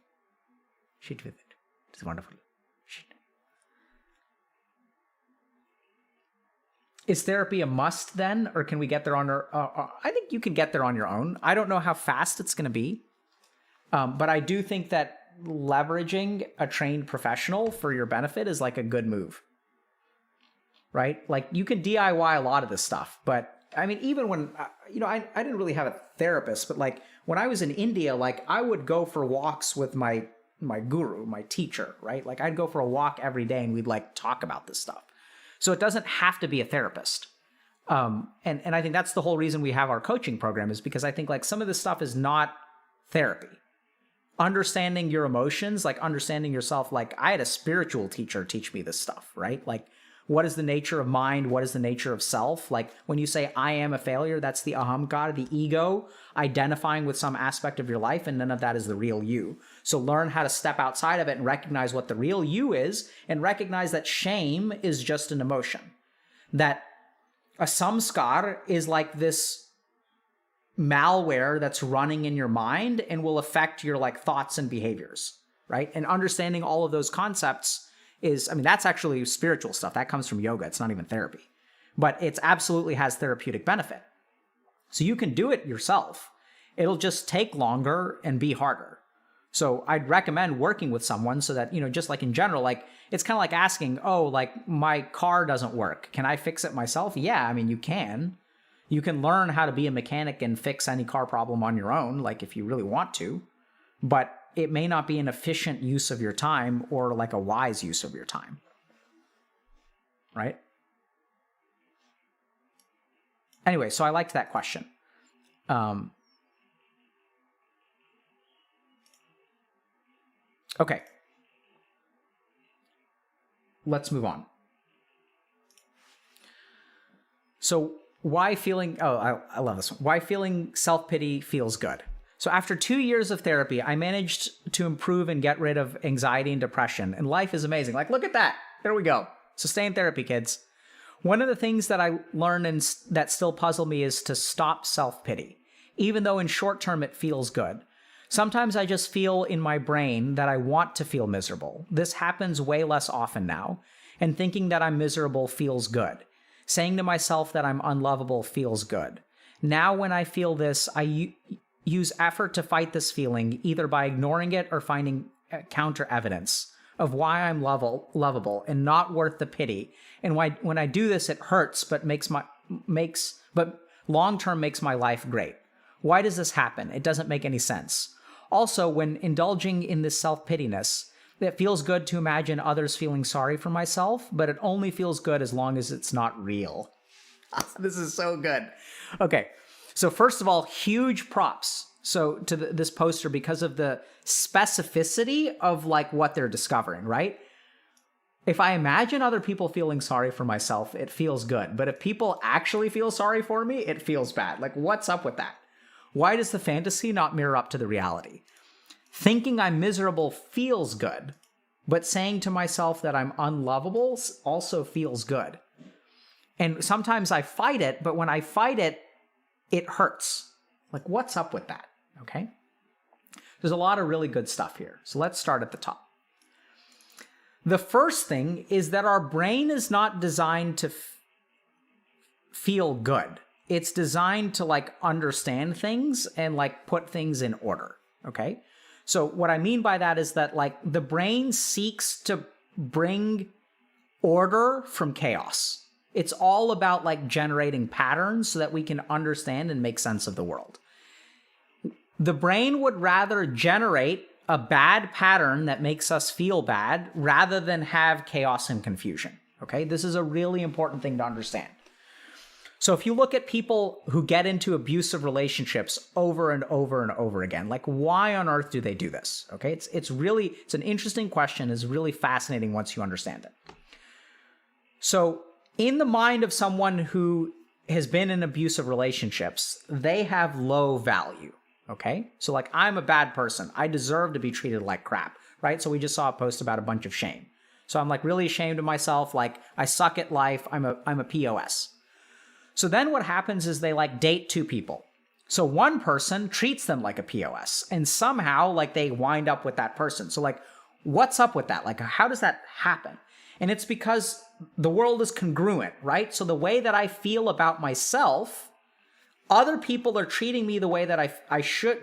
Shit with it. It's wonderful. Shit. Is therapy a must then, or can we get there on our... I think you can get there on your own. I don't know how fast it's going to be, but I do think that leveraging a trained professional for your benefit is like a good move, right? Like, you can DIY a lot of this stuff, but I mean, even when, I didn't really have a therapist, but like when I was in India, like I would go for walks with my guru, my teacher, right? Like I'd go for a walk every day and we'd like talk about this stuff. So it doesn't have to be a therapist. And I think that's the whole reason we have our coaching program, is because I think like some of this stuff is not therapy. Understanding your emotions, like understanding yourself, like I had a spiritual teacher teach me this stuff, right? Like, what is the nature of mind? What is the nature of self? Like when you say, I am a failure, that's the ahamkara, the ego, identifying with some aspect of your life, and none of that is the real you. So learn how to step outside of it and recognize what the real you is, and recognize that shame is just an emotion. That a samskar is like this malware that's running in your mind and will affect your like thoughts and behaviors, right? And understanding all of those concepts that's actually spiritual stuff. That comes from yoga. It's not even therapy. But it absolutely has therapeutic benefit. So you can do it yourself. It'll just take longer and be harder. So I'd recommend working with someone so that, just like in general, like it's kind of like asking, oh, like my car doesn't work. Can I fix it myself? Yeah, I mean, you can. You can learn how to be a mechanic and fix any car problem on your own, like if you really want to. But it may not be an efficient use of your time or like a wise use of your time. Right? Anyway, so I liked that question. Okay. Let's move on. So why feeling... Oh, I love this one. Why feeling self-pity feels good. So after 2 years of therapy, I managed to improve and get rid of anxiety and depression. And life is amazing. Like, look at that. There we go. So stay in therapy, kids. One of the things that I learned and that still puzzle me is to stop self-pity, even though in short term it feels good. Sometimes I just feel in my brain that I want to feel miserable. This happens way less often now. And thinking that I'm miserable feels good. Saying to myself that I'm unlovable feels good. Now when I feel this, I use effort to fight this feeling, either by ignoring it or finding counter evidence of why I'm lovable and not worth the pity. And when I do this, it hurts, but long term makes my life great. Why does this happen? It doesn't make any sense. Also, when indulging in this self-pityness, it feels good to imagine others feeling sorry for myself, but it only feels good as long as it's not real. This is so good. Okay, so first of all, huge props to this poster because of the specificity of like what they're discovering, right? If I imagine other people feeling sorry for myself, it feels good. But if people actually feel sorry for me, it feels bad. Like, what's up with that? Why does the fantasy not mirror up to the reality? Thinking I'm miserable feels good, but saying to myself that I'm unlovable also feels good. And sometimes I fight it, but when I fight it, it hurts. Like, what's up with that? Okay? There's a lot of really good stuff here. So let's start at the top. The first thing is that our brain is not designed to feel good. It's designed to like understand things and like put things in order. Okay? So what I mean by that is that like the brain seeks to bring order from chaos. It's all about like generating patterns so that we can understand and make sense of the world. The brain would rather generate a bad pattern that makes us feel bad rather than have chaos and confusion. Okay? This is a really important thing to understand. So if you look at people who get into abusive relationships over and over and over again, like why on earth do they do this? Okay? It's an interesting question. It's really fascinating once you understand it. So in the mind of someone who has been in abusive relationships, they have low value. Okay? So like, I'm a bad person. I deserve to be treated like crap, right? So we just saw a post about a bunch of shame. So I'm like really ashamed of myself. Like I suck at life. I'm a POS. So then what happens is they like date two people. So one person treats them like a POS and somehow like they wind up with that person. So like, what's up with that? Like, how does that happen? And it's because the world is congruent, right? So the way that I feel about myself, other people are treating me the way that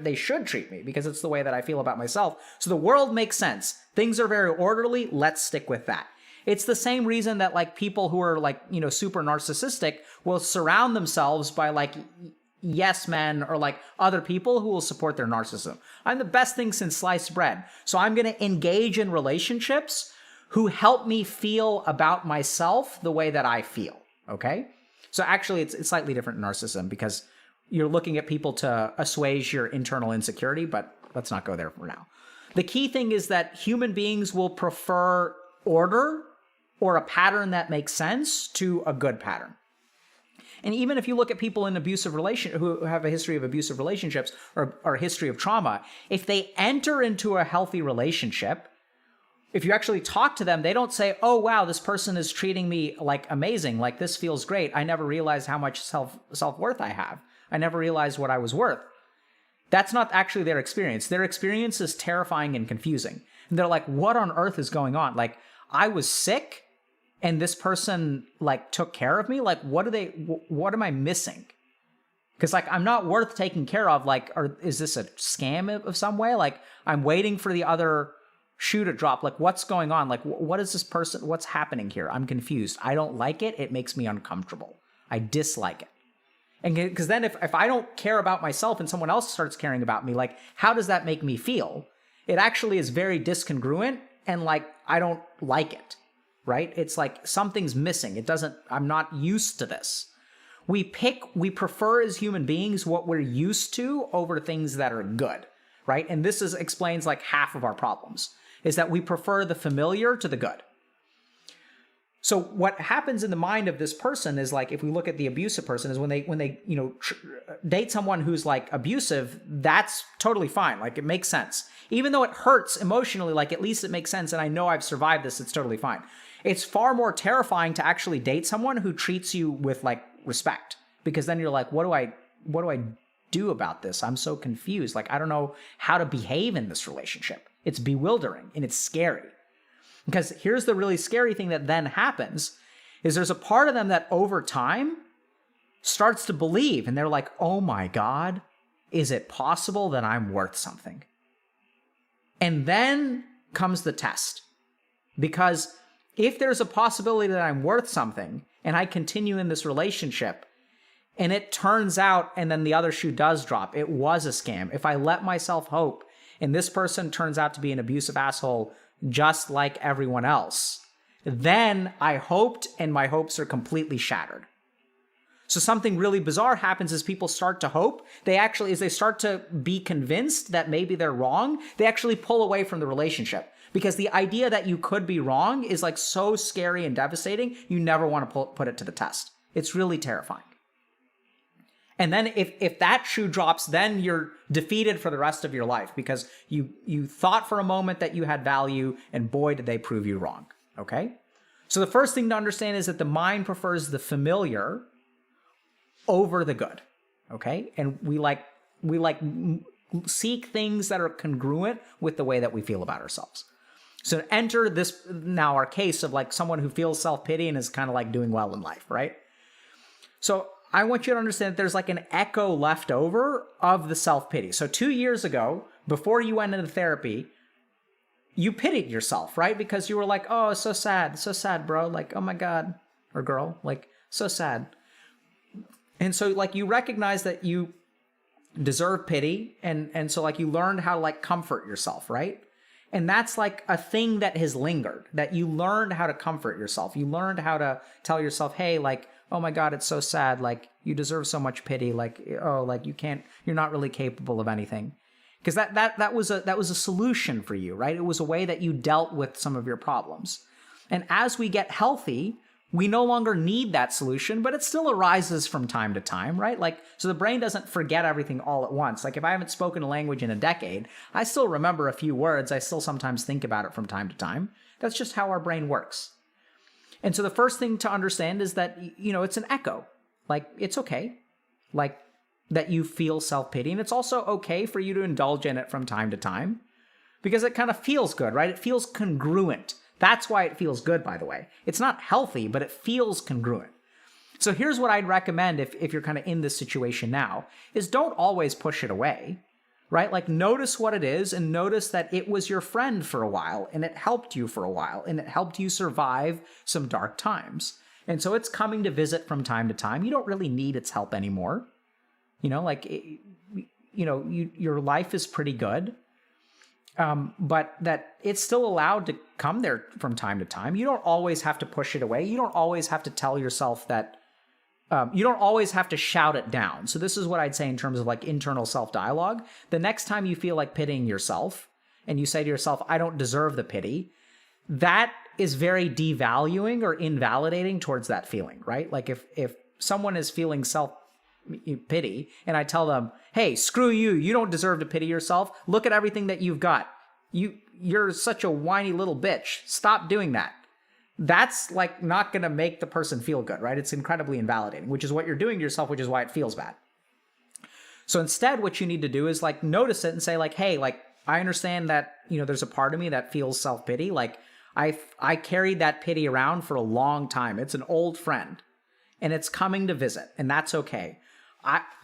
they should treat me because it's the way that I feel about myself. So the world makes sense. Things are very orderly. Let's stick with that. It's the same reason that like people who are like, you know, super narcissistic will surround themselves by like yes men or like other people who will support their narcissism. I'm the best thing since sliced bread. So I'm going to engage in relationships who help me feel about myself the way that I feel. Okay? So actually it's slightly different in narcissism because you're looking at people to assuage your internal insecurity, but let's not go there for now. The key thing is that human beings will prefer order or a pattern that makes sense to a good pattern. And even if you look at people in who have a history of abusive relationships or a history of trauma, if they enter into a healthy relationship, if you actually talk to them, they don't say, oh, wow, this person is treating me like amazing. Like this feels great. I never realized how much self-worth I have. I never realized what I was worth. That's not actually their experience. Their experience is terrifying and confusing. And they're like, what on earth is going on? Like, I was sick and this person like took care of me. Like, what am I missing? Because like, I'm not worth taking care of. Like, or is this a scam of some way? Like, I'm waiting for the other shoe to drop. Like, what's going on? Like, what is this person? What's happening here? I'm confused. I don't like it. It makes me uncomfortable. I dislike it. And because then if I don't care about myself and someone else starts caring about me, like, how does that make me feel? It actually is very discongruent and like, I don't like it, right? It's like something's missing. I'm not used to this. We prefer as human beings what we're used to over things that are good, right? And this explains like half of our problems, is that we prefer the familiar to the good. So what happens in the mind of this person is like, if we look at the abusive person, is when they date someone who's like abusive, that's totally fine. Like it makes sense. Even though it hurts emotionally, like at least it makes sense. And I know I've survived this. It's totally fine. It's far more terrifying to actually date someone who treats you with like respect, because then you're like, what do I do about this? I'm so confused. Like, I don't know how to behave in this relationship. It's bewildering and it's scary. Because here's the really scary thing that then happens is there's a part of them that over time starts to believe, and they're like, oh my God, is it possible that I'm worth something? And then comes the test. Because if there's a possibility that I'm worth something and I continue in this relationship, and it turns out, and then the other shoe does drop, it was a scam. If I let myself hope, and this person turns out to be an abusive asshole just like everyone else, then I hoped, and my hopes are completely shattered. So something really bizarre happens as people start to hope. As they start to be convinced that maybe they're wrong, they actually pull away from the relationship. Because the idea that you could be wrong is like so scary and devastating, you never want to put it to the test. It's really terrifying. And then if that shoe drops, then you're defeated for the rest of your life because you thought for a moment that you had value, and boy, did they prove you wrong, okay? So the first thing to understand is that the mind prefers the familiar over the good, okay? And we seek things that are congruent with the way that we feel about ourselves. So enter this, now our case of like someone who feels self-pity and is kind of like doing well in life, right? So I want you to understand that there's like an echo left over of the self-pity. So 2 years ago, before you went into therapy, you pitied yourself, right? Because you were like, oh, so sad, bro. Like, oh my God, or girl, like, so sad. And so like you recognize that you deserve pity. And so like you learned how to like comfort yourself, right? And that's like a thing that has lingered, that you learned how to comfort yourself. You learned how to tell yourself, hey, like, oh my God, it's so sad. Like you deserve so much pity. Like, oh, like you're not really capable of anything. Because that was a solution for you, right? It was a way that you dealt with some of your problems. And as we get healthy, we no longer need that solution, but it still arises from time to time, right? Like, so the brain doesn't forget everything all at once. Like if I haven't spoken a language in a decade, I still remember a few words. I still sometimes think about it from time to time. That's just how our brain works. And so the first thing to understand is that, it's an echo. Like, it's okay. Like, that you feel self-pity. And it's also okay for you to indulge in it from time to time because it kind of feels good, right? It feels congruent. That's why it feels good, by the way. It's not healthy, but it feels congruent. So here's what I'd recommend if you're kind of in this situation now, is don't always push it away, right? Like notice what it is and notice that it was your friend for a while and it helped you for a while and it helped you survive some dark times. And so it's coming to visit from time to time. You don't really need its help anymore. Your life is pretty good. But that it's still allowed to come there from time to time. You don't always have to push it away. You don't always have to tell yourself that, you don't always have to shout it down. So this is what I'd say in terms of like internal self-dialogue. The next time you feel like pitying yourself and you say to yourself, I don't deserve the pity, that is very devaluing or invalidating towards that feeling, right? Like if someone is feeling self-pity and I tell them, hey, screw you, you don't deserve to pity yourself. Look at everything that you've got. You're such a whiny little bitch. Stop doing that. That's like not going to make the person feel good, right? It's incredibly invalidating, which is what you're doing to yourself, which is why it feels bad. So instead, what you need to do is like notice it and say like, hey, like I understand that, there's a part of me that feels self-pity. Like I carried that pity around for a long time. It's an old friend and it's coming to visit, and that's okay.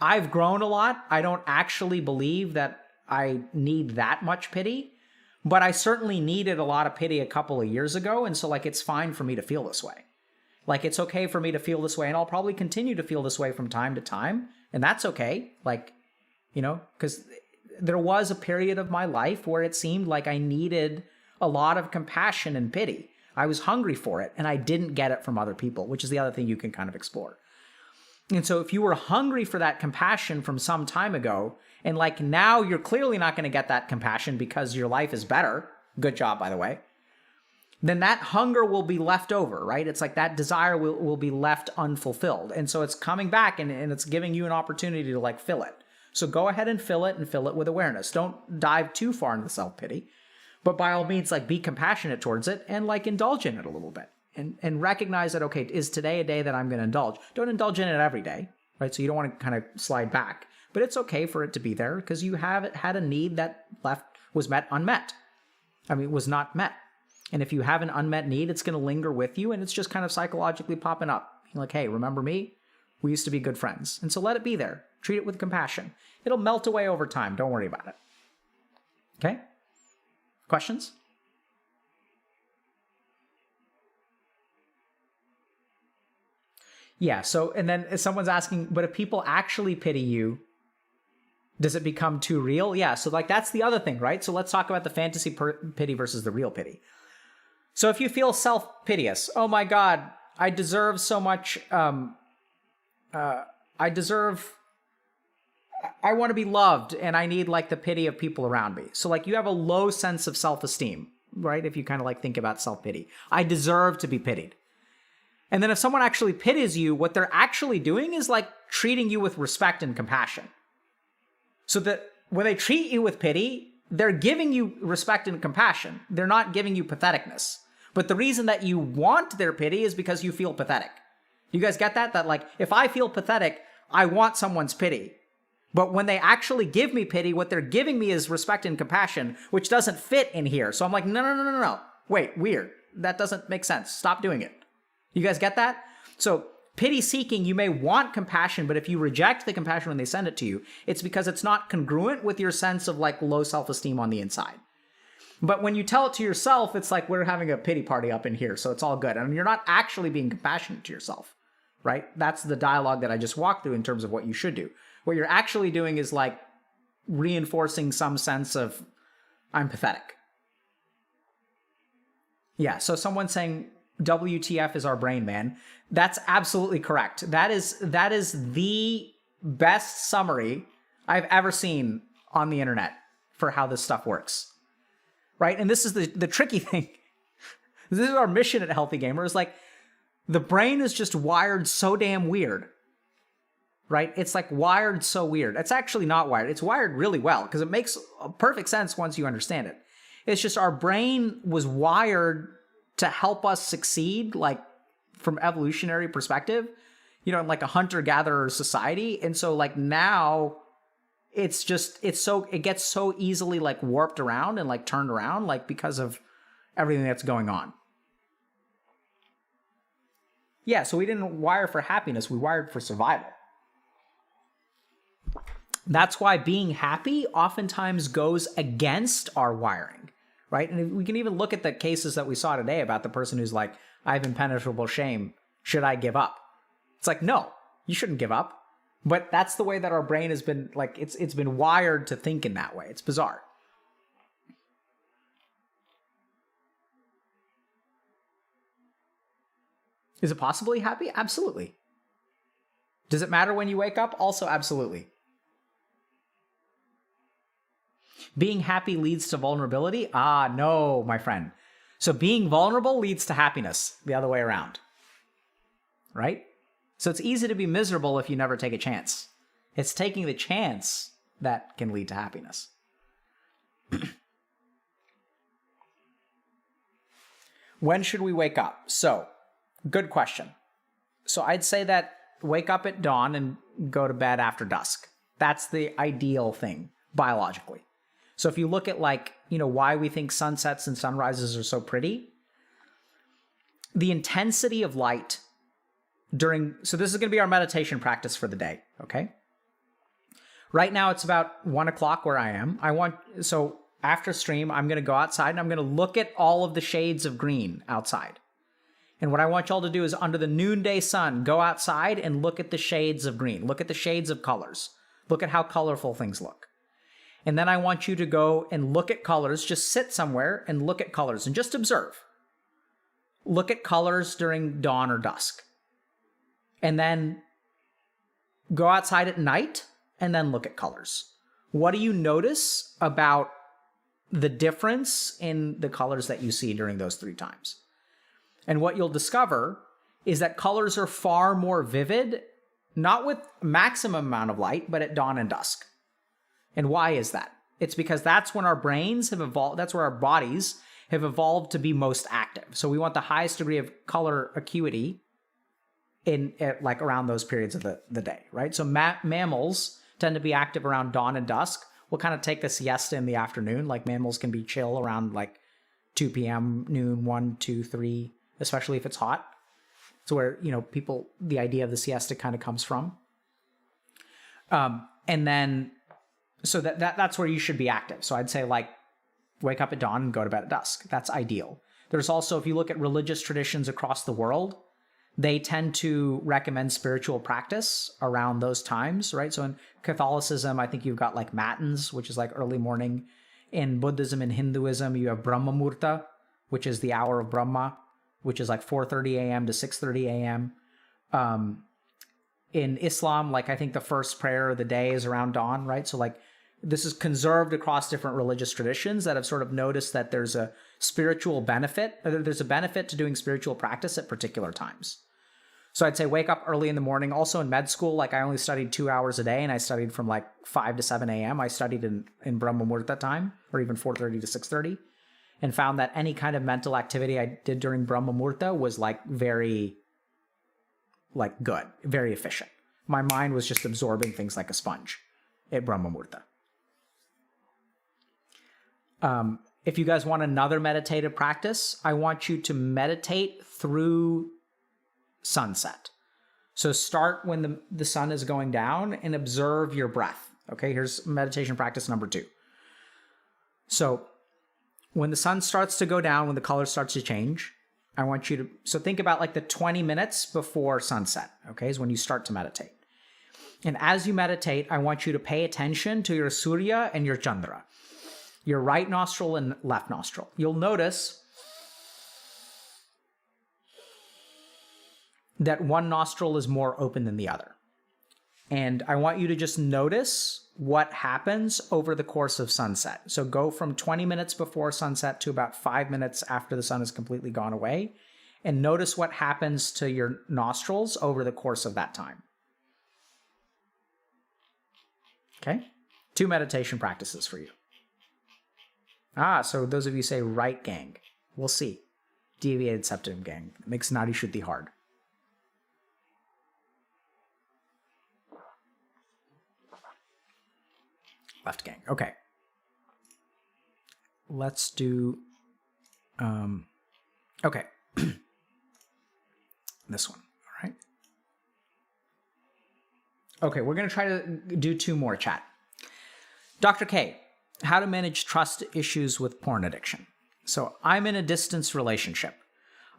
I've grown a lot. I don't actually believe that I need that much pity, but I certainly needed a lot of pity a couple of years ago. And so like, it's fine for me to feel this way. Like, it's okay for me to feel this way. And I'll probably continue to feel this way from time to time. And that's okay. Like, because there was a period of my life where it seemed like I needed a lot of compassion and pity. I was hungry for it and I didn't get it from other people, which is the other thing you can kind of explore. And so if you were hungry for that compassion from some time ago, and like now you're clearly not going to get that compassion because your life is better, good job, by the way, then that hunger will be left over, right? It's like that desire will be left unfulfilled. And so it's coming back and it's giving you an opportunity to like fill it. So go ahead and fill it with awareness. Don't dive too far into self-pity, but by all means, like be compassionate towards it and like indulge in it a little bit. And recognize that, okay, is today a day that I'm going to indulge? Don't indulge in it every day, right? So you don't want to kind of slide back. But it's okay for it to be there because you have had a need that was not met. And if you have an unmet need, it's going to linger with you and it's just kind of psychologically popping up. You're like, hey, remember me? We used to be good friends. And so let it be there. Treat it with compassion. It'll melt away over time. Don't worry about it. Okay? Questions? Yeah. So, and then if someone's asking, but if people actually pity you, does it become too real? Yeah. So like that's the other thing, right? So let's talk about the fantasy pity versus the real pity. So if you feel self-piteous, oh my God, I deserve so much. I want to be loved and I need like the pity of people around me. So like you have a low sense of self-esteem, right? If you kind of like think about self-pity, I deserve to be pitied. And then if someone actually pities you, what they're actually doing is like treating you with respect and compassion. So that when they treat you with pity, they're giving you respect and compassion. They're not giving you patheticness. But the reason that you want their pity is because you feel pathetic. You guys get that? That like, if I feel pathetic, I want someone's pity. But when they actually give me pity, what they're giving me is respect and compassion, which doesn't fit in here. So I'm like, no. Wait, weird. That doesn't make sense. Stop doing it. You guys get that? So pity seeking, you may want compassion, but if you reject the compassion when they send it to you, it's because it's not congruent with your sense of like low self-esteem on the inside. But when you tell it to yourself, it's like we're having a pity party up in here, so it's all good. And you're not actually being compassionate to yourself, right? That's the dialogue that I just walked through in terms of what you should do. What you're actually doing is like reinforcing some sense of, I'm pathetic. Yeah, so someone saying, WTF is our brain, man. That's absolutely correct. That is the best summary I've ever seen on the internet for how this stuff works. Right? And this is the tricky thing. This is our mission at Healthy Gamer, is like the brain is just wired so damn weird. Right? It's like wired so weird. It's actually not wired. It's wired really well because it makes perfect sense once you understand it. It's just our brain was wired to help us succeed, like from evolutionary perspective, you know, like a hunter-gatherer society. And so like now it gets so easily like warped around and like turned around, like because of everything that's going on. Yeah, so we didn't wire for happiness, we wired for survival. That's why being happy oftentimes goes against our wiring, right? And we can even look at the cases that we saw today about the person who's like, I have impenetrable shame. Should I give up? It's like, no, you shouldn't give up. But that's the way that our brain has been, like, it's been wired to think in that way. It's bizarre. Is it possibly happy? Absolutely. Does it matter when you wake up? Also, absolutely. Being happy leads to vulnerability? Ah, no, my friend. So being vulnerable leads to happiness, the other way around. Right? So it's easy to be miserable if you never take a chance. It's taking the chance that can lead to happiness. When should we wake up? So, good question. So I'd say that wake up at dawn and go to bed after dusk. That's the ideal thing, biologically. So if you look at like, you know, why we think sunsets and sunrises are so pretty, the intensity of light so this is going to be our meditation practice for the day, okay? Right now it's about 1 o'clock where I am. So after stream, I'm going to go outside and I'm going to look at all of the shades of green outside. And what I want y'all to do is under the noonday sun, go outside and look at the shades of green. Look at the shades of colors. Look at how colorful things look. And then I want you to go and look at colors. Just sit somewhere and look at colors and just observe. Look at colors during dawn or dusk. And then go outside at night and then look at colors. What do you notice about the difference in the colors that you see during those 3 times? And what you'll discover is that colors are far more vivid, not with maximum amount of light, but at dawn and dusk. And why is that? It's because that's when our brains have evolved, that's where our bodies have evolved to be most active. So we want the highest degree of color acuity in like around those periods of the day, right? So mammals tend to be active around dawn and dusk. We'll kind of take a siesta in the afternoon. Like mammals can be chill around like 2 p.m., noon, 1, 2, 3, especially if it's hot. It's where, you know, the idea of the siesta kind of comes from. And then, so that's where you should be active. So I'd say like wake up at dawn and go to bed at dusk. That's ideal. There's also, if you look at religious traditions across the world, they tend to recommend spiritual practice around those times, right? So in Catholicism, I think you've got like matins, which is like early morning. In Buddhism and Hinduism, you have Brahma Muhurta, which is the hour of Brahma, which is like 4:30 a.m. to 6:30 a.m. In Islam, like I think the first prayer of the day is around dawn, right? So like this is conserved across different religious traditions that have sort of noticed that there's a spiritual benefit, or there's a benefit to doing spiritual practice at particular times. So I'd say wake up early in the morning. Also in med school, like I only studied 2 hours a day, and I studied from like 5 to 7 a.m. I studied in Brahma Muhurta time, or even 4:30 to 6:30, and found that any kind of mental activity I did during Brahma Muhurta was like very like good, very efficient. My mind was just absorbing things like a sponge at Brahma Muhurta. If you guys want another meditative practice, I want you to meditate through sunset. So start when the sun is going down and observe your breath. Okay, here's meditation practice number 2. So when the sun starts to go down, when the color starts to change, I want you to, so think about like the 20 minutes before sunset, okay, is when you start to meditate. And as you meditate, I want you to pay attention to your Surya and your Chandra, your right nostril and left nostril. You'll notice that one nostril is more open than the other. And I want you to just notice what happens over the course of sunset. So go from 20 minutes before sunset to about 5 minutes after the sun has completely gone away, and notice what happens to your nostrils over the course of that time. Okay? 2 meditation practices for you. So those of you say right gang. We'll see. Deviated septum gang. It makes Nadi Shuddhi hard. Left gang. Okay. Let's do... okay. This one. All right. Okay, we're going to try to do 2 more, chat. Dr. K, how to manage trust issues with porn addiction. So I'm in a distance relationship.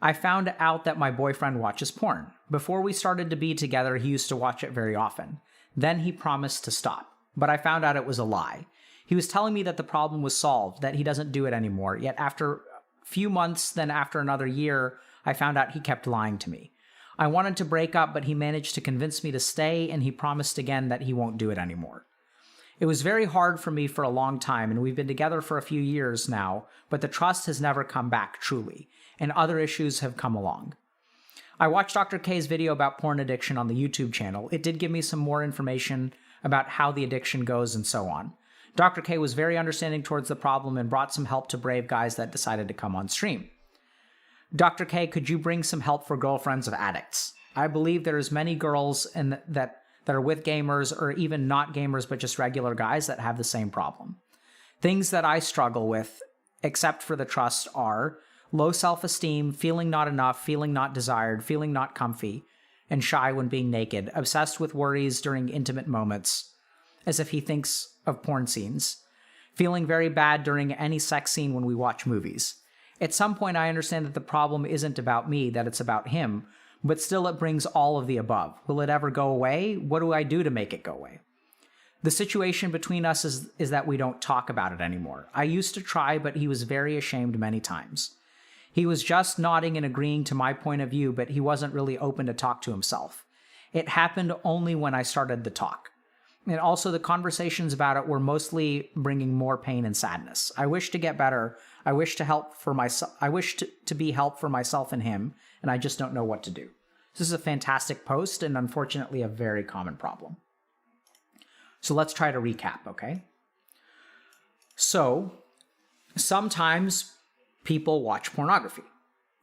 I found out that my boyfriend watches porn. Before we started to be together, he used to watch it very often. Then he promised to stop, but I found out it was a lie. He was telling me that the problem was solved, that he doesn't do it anymore. Yet after a few months, then after another year, I found out he kept lying to me. I wanted to break up, but he managed to convince me to stay, and he promised again that he won't do it anymore. It was very hard for me for a long time, and we've been together for a few years now, but the trust has never come back truly, and other issues have come along. I watched Dr. K's video about porn addiction on the YouTube channel. It did give me some more information about how the addiction goes and so on. Dr. K was very understanding towards the problem and brought some help to brave guys that decided to come on stream. Dr. K, could you bring some help for girlfriends of addicts? I believe there's many girls that are with gamers, or even not gamers but just regular guys that have the same problem. Things that I struggle with, except for the trust, are low self-esteem, feeling not enough, feeling not desired, feeling not comfy, and shy when being naked, obsessed with worries during intimate moments, as if he thinks of porn scenes, feeling very bad during any sex scene when we watch movies. At some point, I understand that the problem isn't about me, that it's about him, but still it brings all of the above. Will it ever go away? What do I do to make it go away? The situation between us is that we don't talk about it anymore. I used to try, but he was very ashamed many times. He was just nodding and agreeing to my point of view, but he wasn't really open to talk to himself. It happened only when I started the talk. And also the conversations about it were mostly bringing more pain and sadness. I wish to get better. I wish to help for myself. I wish to be help for myself and him, and I just don't know what to do. This is a fantastic post and unfortunately a very common problem. So let's try to recap, okay? So sometimes people watch pornography.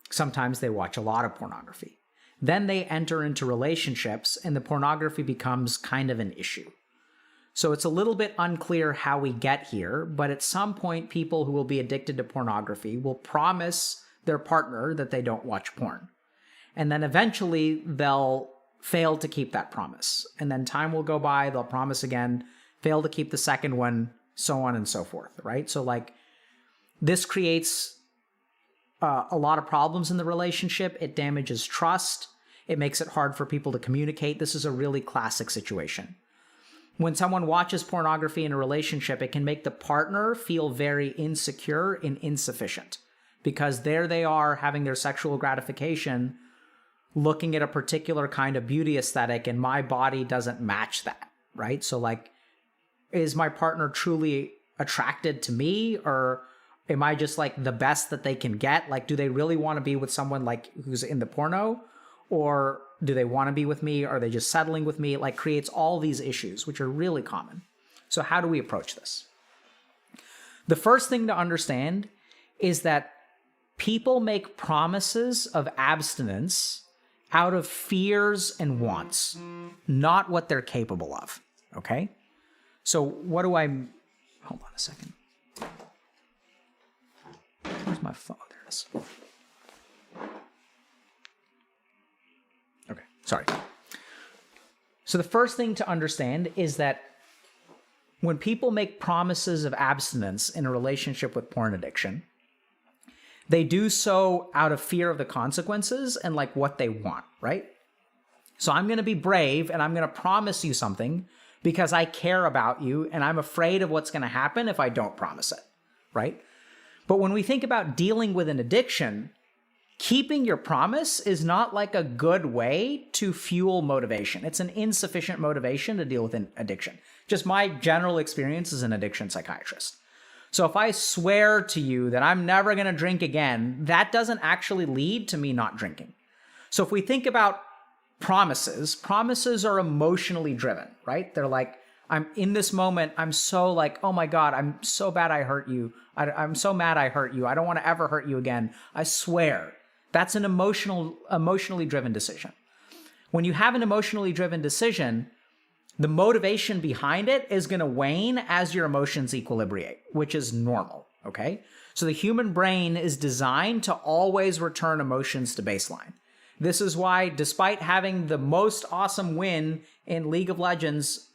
Sometimes they watch a lot of pornography. Then they enter into relationships and the pornography becomes kind of an issue. So it's a little bit unclear how we get here, but at some point people who will be addicted to pornography will promise their partner that they don't watch porn. And then eventually they'll fail to keep that promise. And then time will go by, they'll promise again, fail to keep the second one, so on and so forth, right? So like this creates a lot of problems in the relationship. It damages trust. It makes it hard for people to communicate. This is a really classic situation. When someone watches pornography in a relationship, it can make the partner feel very insecure and insufficient because there they are having their sexual gratification, looking at a particular kind of beauty aesthetic, and my body doesn't match that, right? So like, is my partner truly attracted to me, or am I just like the best that they can get? Like, do they really want to be with someone like who's in the porno, or do they want to be with me? Are they just settling with me? It like creates all these issues, which are really common. So how do we approach this? The first thing to understand is that people make promises of abstinence out of fears and wants, not what they're capable of, okay? So what do I... Hold on a second. Where's my phone? There it is. Okay, sorry. So the first thing to understand is that when people make promises of abstinence in a relationship with porn addiction, they do so out of fear of the consequences and like what they want, right? So I'm going to be brave and I'm going to promise you something because I care about you and I'm afraid of what's going to happen if I don't promise it, right? But when we think about dealing with an addiction, keeping your promise is not like a good way to fuel motivation. It's an insufficient motivation to deal with an addiction. Just my general experience as an addiction psychiatrist. So if I swear to you that I'm never going to drink again, that doesn't actually lead to me not drinking. So if we think about promises are emotionally driven, right? They're like, I'm in this moment, I'm so like, oh my God, I'm so bad I hurt you. I'm so mad I hurt you. I don't want to ever hurt you again. I swear. That's an emotionally driven decision. When you have an emotionally driven decision, the motivation behind it is going to wane as your emotions equilibrate, which is normal, okay? So the human brain is designed to always return emotions to baseline. This is why, despite having the most awesome win in League of Legends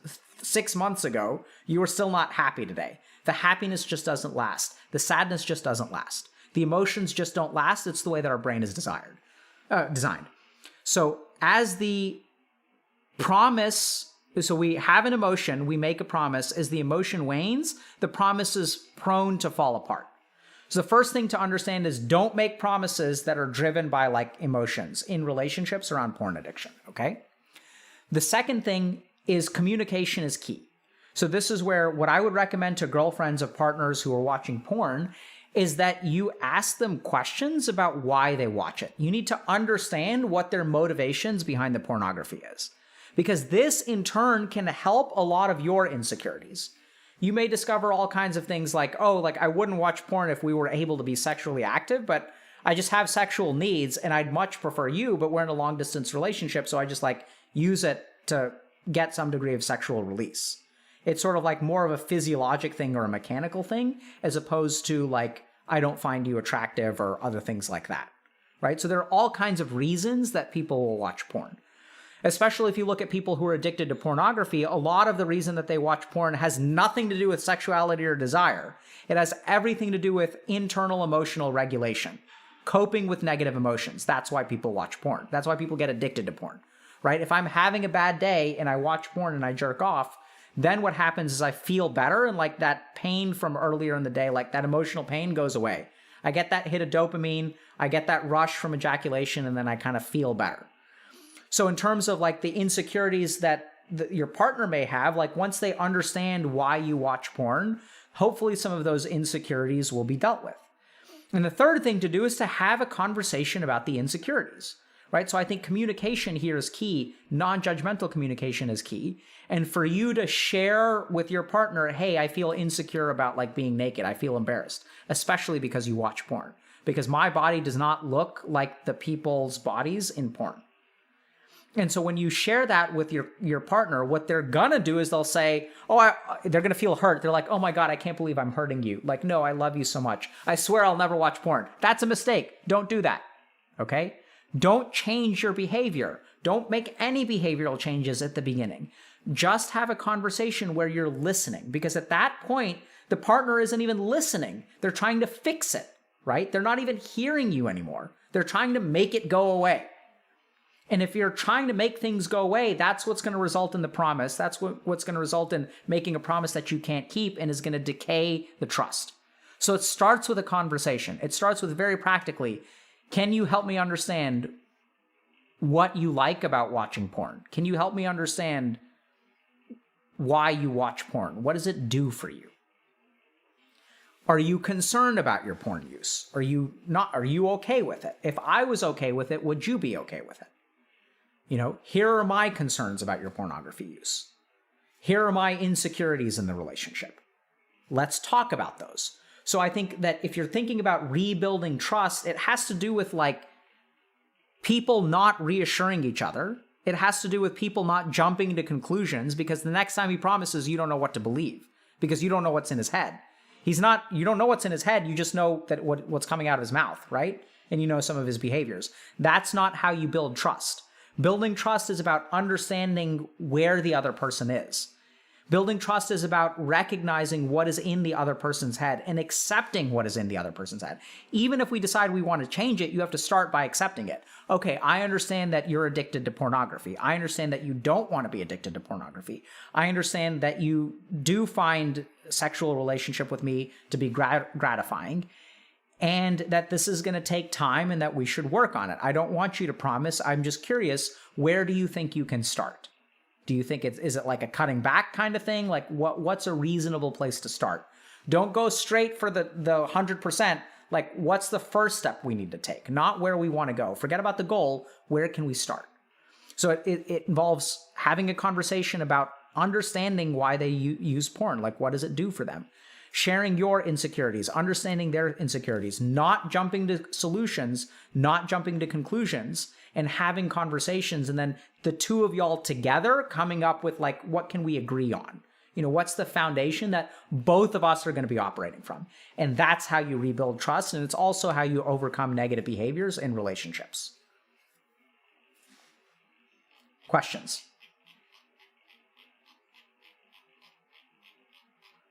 6 months ago, you are still not happy today. The happiness just doesn't last. The sadness just doesn't last. The emotions just don't last. It's the way that our brain is designed. So as the promise... So we have an emotion, we make a promise. As the emotion wanes, the promise is prone to fall apart. So the first thing to understand is don't make promises that are driven by like emotions in relationships around porn addiction, okay? The second thing is communication is key. So this is where what I would recommend to girlfriends of partners who are watching porn is that you ask them questions about why they watch it. You need to understand what their motivations behind the pornography is. Because this, in turn, can help a lot of your insecurities. You may discover all kinds of things like, oh, like I wouldn't watch porn if we were able to be sexually active, but I just have sexual needs and I'd much prefer you, but we're in a long distance relationship, so I just like use it to get some degree of sexual release. It's sort of like more of a physiologic thing or a mechanical thing, as opposed to like, I don't find you attractive or other things like that, right? So there are all kinds of reasons that people will watch porn. Especially if you look at people who are addicted to pornography, a lot of the reason that they watch porn has nothing to do with sexuality or desire. It has everything to do with internal emotional regulation, coping with negative emotions. That's why people watch porn. That's why people get addicted to porn, right? If I'm having a bad day and I watch porn and I jerk off, then what happens is I feel better and like that pain from earlier in the day, like that emotional pain goes away. I get that hit of dopamine, I get that rush from ejaculation, and then I kind of feel better. So in terms of like the insecurities that your partner may have, like once they understand why you watch porn, hopefully some of those insecurities will be dealt with. And the third thing to do is to have a conversation about the insecurities, right? So I think communication here is key. Non-judgmental communication is key. And for you to share with your partner, hey, I feel insecure about like being naked. I feel embarrassed, especially because you watch porn. Because my body does not look like the people's bodies in porn. And so when you share that with your partner, what they're gonna do is they'll say, they're gonna feel hurt. They're like, oh my God, I can't believe I'm hurting you. Like, no, I love you so much. I swear I'll never watch porn. That's a mistake. Don't do that, okay? Don't change your behavior. Don't make any behavioral changes at the beginning. Just have a conversation where you're listening, because at that point, the partner isn't even listening. They're trying to fix it, right? They're not even hearing you anymore. They're trying to make it go away. And if you're trying to make things go away, that's what's going to result in the promise. That's what's going to result in making a promise that you can't keep and is going to decay the trust. So it starts with a conversation. It starts with very practically, can you help me understand what you like about watching porn? Can you help me understand why you watch porn? What does it do for you? Are you concerned about your porn use? Are you okay with it? If I was okay with it, would you be okay with it? Here are my concerns about your pornography use. Here are my insecurities in the relationship. Let's talk about those. So I think that if you're thinking about rebuilding trust, it has to do with people not reassuring each other. It has to do with people not jumping to conclusions, because the next time he promises, you don't know what to believe because you don't know what's in his head. You don't know what's in his head. You just know that what's coming out of his mouth, right? And you know some of his behaviors. That's not how you build trust. Building trust is about understanding where the other person is. Building trust is about recognizing what is in the other person's head and accepting what is in the other person's head. Even if we decide we want to change it, you have to start by accepting it. Okay, I understand that you're addicted to pornography. I understand that you don't want to be addicted to pornography. I understand that you do find sexual relationship with me to be gratifying, and that this is going to take time and that we should work on it. I don't want you to promise. I'm just curious, where do you think you can start? Do you think is it like a cutting back kind of thing? Like what's a reasonable place to start? Don't go straight for the 100%. Like, what's the first step we need to take? Not where we want to go. Forget about the goal. Where can we start? So it involves having a conversation about understanding why they use porn. Like, what does it do for them? Sharing your insecurities, understanding their insecurities, not jumping to solutions, not jumping to conclusions, and having conversations. And then the two of y'all together coming up with what can we agree on? What's the foundation that both of us are going to be operating from? And that's how you rebuild trust. And it's also how you overcome negative behaviors in relationships. Questions?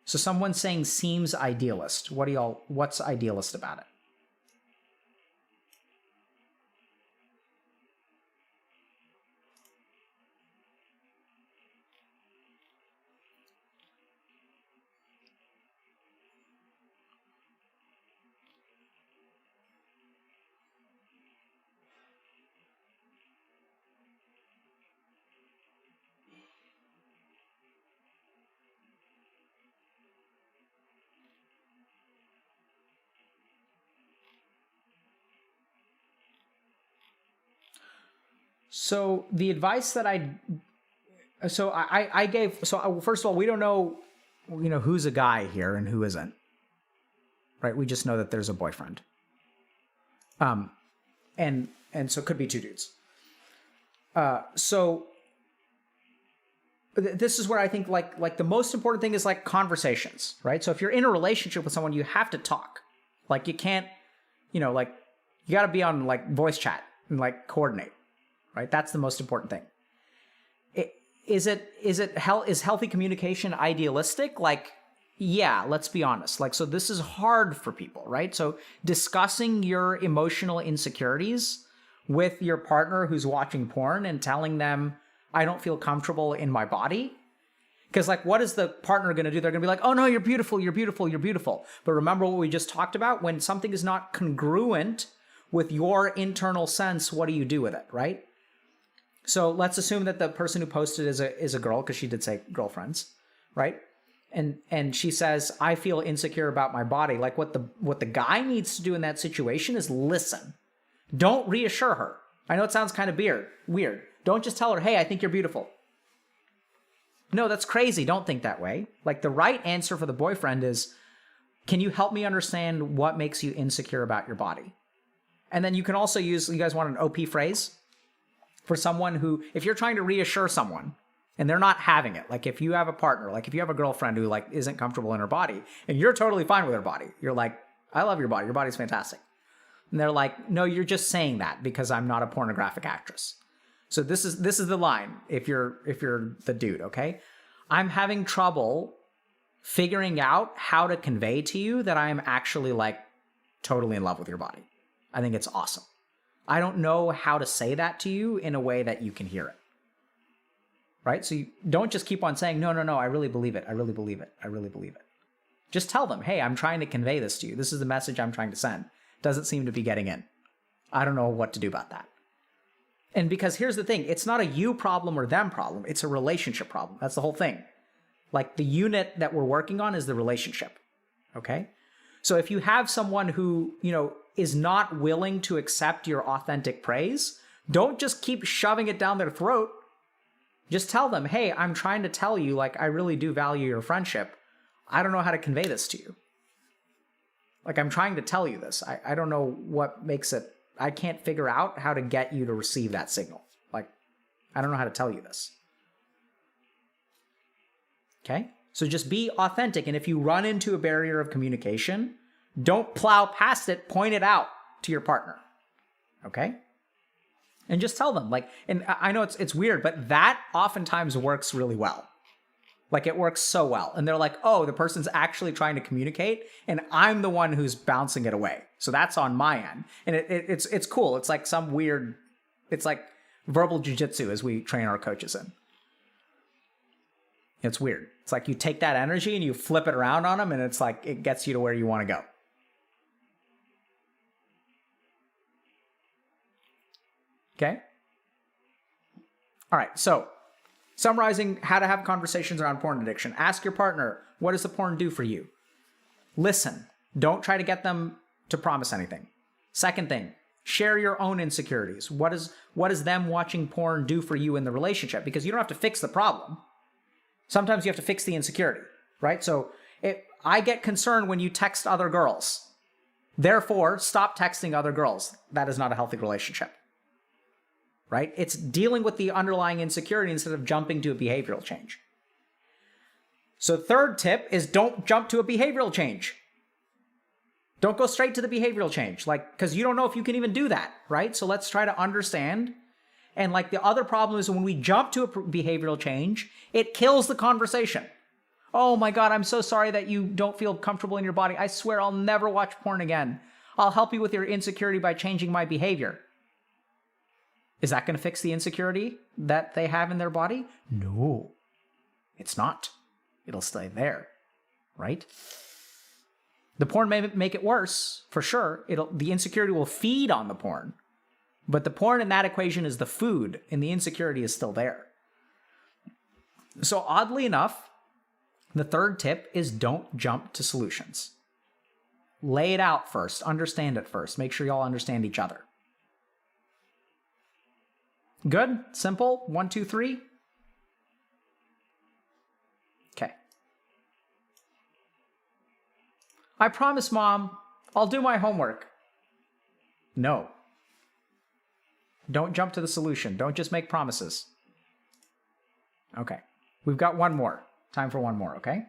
So someone's saying seems idealist. What's idealist about it? So the advice that I gave, first of all, we don't know, who's a guy here and who isn't, right? We just know that there's a boyfriend. And so it could be two dudes. So this is where I think like the most important thing is conversations, right? So if you're in a relationship with someone, you have to talk. You can't, you got to be on voice chat and coordinate. Right? That's the most important thing. Is healthy communication idealistic? Yeah, let's be honest. So this is hard for people, right? So discussing your emotional insecurities with your partner who's watching porn and telling them, I don't feel comfortable in my body. Because what is the partner going to do? They're going to be like, oh no, you're beautiful, you're beautiful, you're beautiful. But remember what we just talked about? When something is not congruent with your internal sense, what do you do with it, right? So let's assume that the person who posted is a girl, because she did say girlfriends, right? And she says, I feel insecure about my body. What the guy needs to do in that situation is listen. Don't reassure her. I know it sounds kind of weird. Don't just tell her, hey, I think you're beautiful. No, that's crazy. Don't think that way. The right answer for the boyfriend is, can you help me understand what makes you insecure about your body? And then you can also use, you guys want an OP phrase? For someone who, if you're trying to reassure someone and they're not having it, if you have a partner, if you have a girlfriend who isn't comfortable in her body and you're totally fine with her body, you're like, I love your body. Your body's fantastic. And they're like, no, you're just saying that because I'm not a pornographic actress. So this is the line. If you're the dude, okay, I'm having trouble figuring out how to convey to you that I am actually totally in love with your body. I think it's awesome. I don't know how to say that to you in a way that you can hear it. Right? So you don't just keep on saying, no, I really believe it. I really believe it. I really believe it. Just tell them, hey, I'm trying to convey this to you. This is the message I'm trying to send. Doesn't seem to be getting in. I don't know what to do about that. And because here's the thing, it's not a you problem or them problem. It's a relationship problem. That's the whole thing. Like the unit that we're working on is the relationship. Okay? So if you have someone who, is not willing to accept your authentic praise, don't just keep shoving it down their throat. Just tell them, hey, I'm trying to tell you, like, I really do value your friendship. I don't know how to convey this to you. Like, I'm trying to tell you this. I don't know what makes it. I can't figure out how to get you to receive that signal. Like, I don't know how to tell you this. Okay? So just be authentic. And if you run into a barrier of communication, don't plow past it, point it out to your partner. Okay? And just tell them, like, and I know it's weird, but that oftentimes works really well. Like, it works so well. And they're like, oh, the person's actually trying to communicate, and I'm the one who's bouncing it away. So that's on my end. And it's cool. It's like some weird, it's like verbal jujitsu as we train our coaches in. It's weird. It's like you take that energy and you flip it around on them, and it's like it gets you to where you want to go. Okay? All right, so summarizing how to have conversations around porn addiction. Ask your partner, what does the porn do for you? Listen. Don't try to get them to promise anything. Second thing, share your own insecurities. What does them watching porn do for you in the relationship? Because you don't have to fix the problem. Sometimes you have to fix the insecurity, right? So I get concerned when you text other girls. Therefore, stop texting other girls. That is not a healthy relationship. Right? It's dealing with the underlying insecurity instead of jumping to a behavioral change. So third tip is don't jump to a behavioral change. Don't go straight to the behavioral change, like, because you don't know if you can even do that, right? So let's try to understand. And like the other problem is when we jump to a behavioral change, it kills the conversation. Oh my God, I'm so sorry that you don't feel comfortable in your body. I swear I'll never watch porn again. I'll help you with your insecurity by changing my behavior. Is that going to fix the insecurity that they have in their body? No, it's not. It'll stay there, right? The porn may make it worse, for sure. The insecurity will feed on the porn. But the porn in that equation is the food, and the insecurity is still there. So oddly enough, the third tip is don't jump to solutions. Lay it out first. Understand it first. Make sure you all understand each other. Good? Simple? 1, 2, 3? Okay. I promise, Mom, I'll do my homework. No. Don't jump to the solution. Don't just make promises. Okay. We've got one more. Time for one more, okay?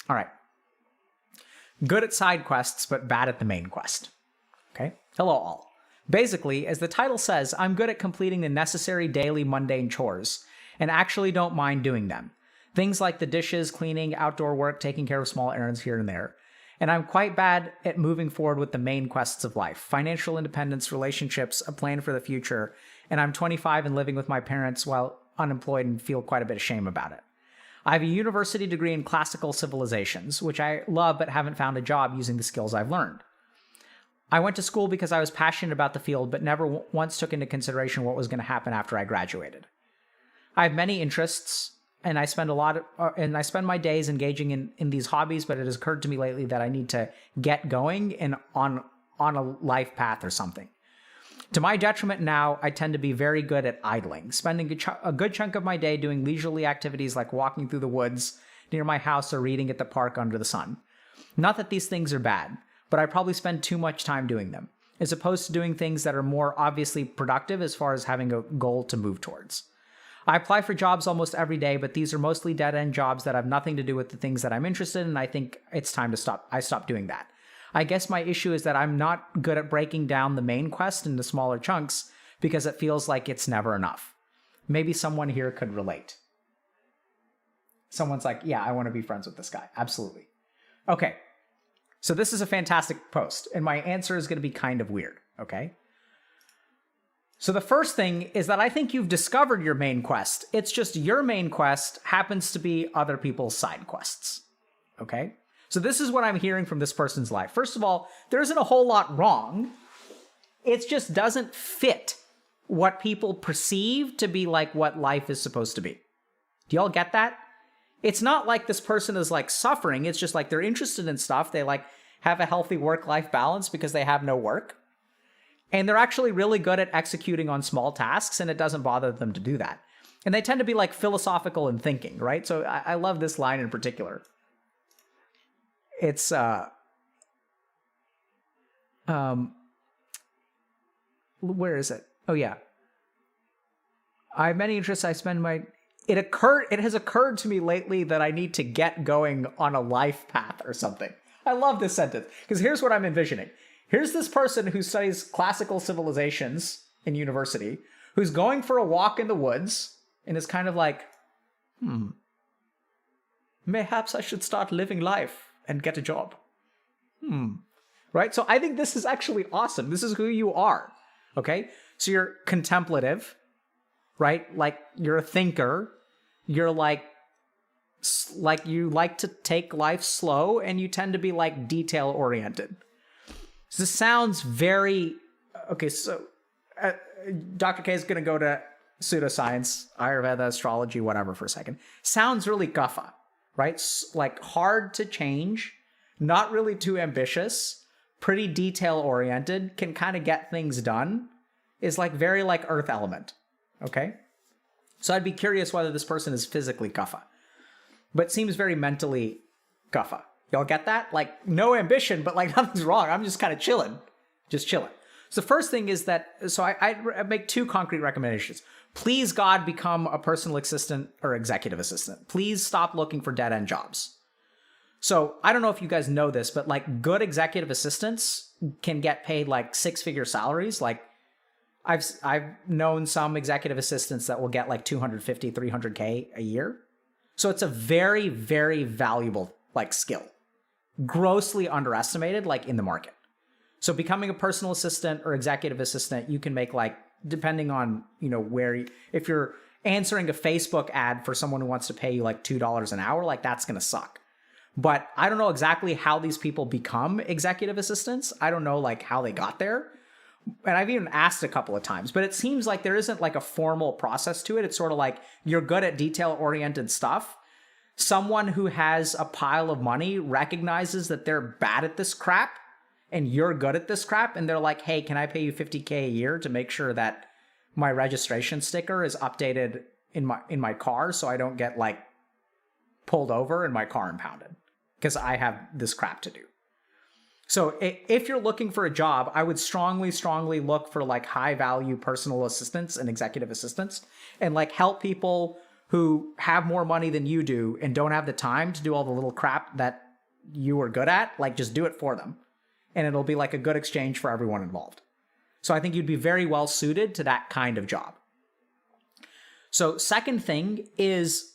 All right. Good at side quests, but bad at the main quest. Okay? Hello, all. Basically, as the title says, I'm good at completing the necessary daily mundane chores and actually don't mind doing them. Things like the dishes, cleaning, outdoor work, taking care of small errands here and there. And I'm quite bad at moving forward with the main quests of life. Financial independence, relationships, a plan for the future. And I'm 25 and living with my parents while unemployed and feel quite a bit of shame about it. I have a university degree in classical civilizations, which I love but haven't found a job using the skills I've learned. I went to school because I was passionate about the field, but never once took into consideration what was going to happen after I graduated. I have many interests, and I spend my days engaging in these hobbies, but it has occurred to me lately that I need to get going and on a life path or something. To my detriment now, I tend to be very good at idling, spending a good chunk of my day doing leisurely activities like walking through the woods near my house or reading at the park under the sun. Not that these things are bad, but I probably spend too much time doing them, as opposed to doing things that are more obviously productive as far as having a goal to move towards. I apply for jobs almost every day, but these are mostly dead-end jobs that have nothing to do with the things that I'm interested in, and I think it's time to stop. I stop doing that. I guess my issue is that I'm not good at breaking down the main quest into smaller chunks because it feels like it's never enough. Maybe someone here could relate. Someone's like, yeah, I want to be friends with this guy. Absolutely. Okay. So this is a fantastic post, and my answer is going to be kind of weird, okay? So the first thing is that I think you've discovered your main quest. It's just your main quest happens to be other people's side quests, okay? So this is what I'm hearing from this person's life. First of all, there isn't a whole lot wrong. It just doesn't fit what people perceive to be like what life is supposed to be. Do y'all get that? It's not like this person is like suffering. It's just like they're interested in stuff. They like have a healthy work-life balance because they have no work. And they're actually really good at executing on small tasks, and it doesn't bother them to do that. And they tend to be like philosophical in thinking, right? So I love this line in particular. It's, where is it? Oh yeah. I have many interests. I spend my, it has occurred to me lately that I need to get going on a life path or something. I love this sentence because here's what I'm envisioning. Here's this person who studies classical civilizations in university, who's going for a walk in the woods and is kind of like, mayhaps I should start living life and get a job. Right? So I think this is actually awesome. This is who you are. Okay? So you're contemplative, right? Like you're a thinker. You're like you like to take life slow, and you tend to be like detail oriented. So this sounds very, okay, so Dr. K is going to go to pseudoscience, Ayurveda, astrology, whatever for a second. Sounds really guffa, right? Like hard to change, not really too ambitious, pretty detail oriented, can kind of get things done, is like very like earth element, okay? So I'd be curious whether this person is physically guffa, but seems very mentally guffa. Y'all get that? Like no ambition, but like nothing's wrong. I'm just kind of chilling, just chilling. So the first thing is that, so I make two concrete recommendations. Please, God, become a personal assistant or executive assistant. Please stop looking for dead-end jobs. So I don't know if you guys know this, but like good executive assistants can get paid like six-figure salaries. Like I've known some executive assistants that will get like 250, 300K a year. So it's a very, very valuable like skill, grossly underestimated like in the market. So becoming a personal assistant or executive assistant, you can make like, depending on, you know, if you're answering a Facebook ad for someone who wants to pay you like $2 an hour, like that's going to suck. But I don't know exactly how these people become executive assistants. I don't know like how they got there. And I've even asked a couple of times, but it seems like there isn't like a formal process to it. It's sort of like you're good at detail-oriented stuff. Someone who has a pile of money recognizes that they're bad at this crap and you're good at this crap. And they're like, hey, can I pay you $50K a year to make sure that my registration sticker is updated in my car so I don't get like pulled over and my car impounded because I have this crap to do. So if you're looking for a job, I would strongly, strongly look for like high value personal assistants and executive assistants and like help people who have more money than you do and don't have the time to do all the little crap that you are good at. Like just do it for them. And it'll be like a good exchange for everyone involved. So I think you'd be very well suited to that kind of job. So second thing is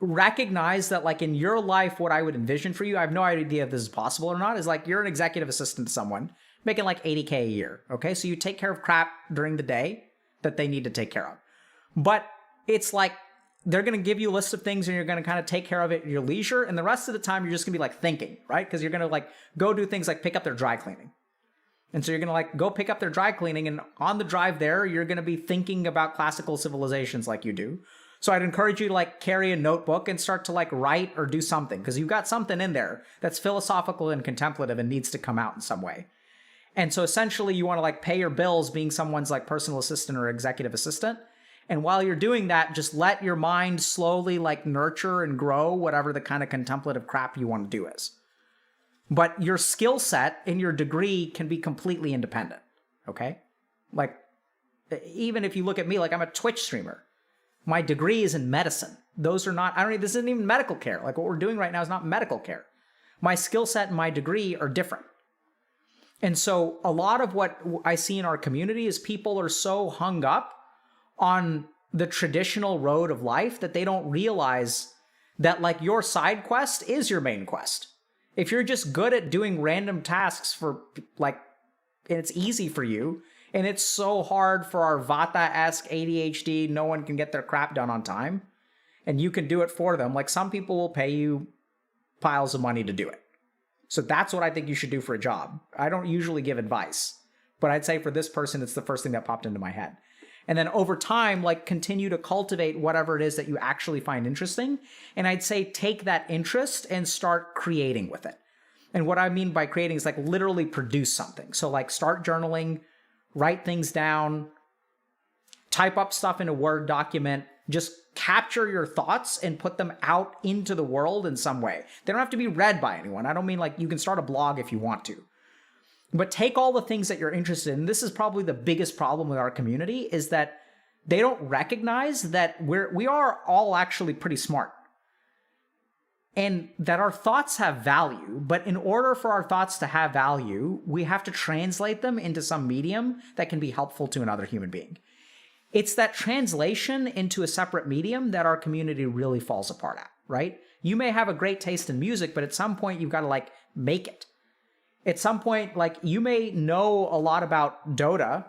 recognize that like in your life, what I would envision for you, I have no idea if this is possible or not, is like you're an executive assistant to someone making like 80K a year. Okay. So you take care of crap during the day that they need to take care of. But it's like they're going to give you a list of things and you're going to kind of take care of it at your leisure. And the rest of the time, you're just going to be like thinking, right? Because you're going to like go do things like pick up their dry cleaning. And so you're going to like go pick up their dry cleaning. And on the drive there, you're going to be thinking about classical civilizations like you do. So I'd encourage you to like carry a notebook and start to like write or do something because you've got something in there that's philosophical and contemplative and needs to come out in some way. And so essentially you want to like pay your bills being someone's like personal assistant or executive assistant. And while you're doing that, just let your mind slowly like nurture and grow whatever the kind of contemplative crap you want to do is. But your skill set and your degree can be completely independent. Okay? Like even if you look at me, like I'm a Twitch streamer. My degree is in medicine. Those are not, this isn't even medical care. Like what we're doing right now is not medical care. My skill set and my degree are different. And so a lot of what I see in our community is people are so hung up on the traditional road of life that they don't realize that like your side quest is your main quest. If you're just good at doing random tasks for like, and it's easy for you, and it's so hard for our Vata-esque ADHD, no one can get their crap done on time, and you can do it for them. Like, some people will pay you piles of money to do it. So that's what I think you should do for a job. I don't usually give advice, but I'd say for this person, it's the first thing that popped into my head. And then over time, like, continue to cultivate whatever it is that you actually find interesting. And I'd say take that interest and start creating with it. And what I mean by creating is like literally produce something. So like start journaling, write things down, type up stuff in a Word document, just capture your thoughts and put them out into the world in some way. They don't have to be read by anyone. I don't mean like you can start a blog if you want to. But take all the things that you're interested in. This is probably the biggest problem with our community, is that they don't recognize that we are all actually pretty smart. And that our thoughts have value, but in order for our thoughts to have value, we have to translate them into some medium that can be helpful to another human being. It's that translation into a separate medium that our community really falls apart at, right? You may have a great taste in music, but at some point you've got to like make it. At some point, like, you may know a lot about Dota,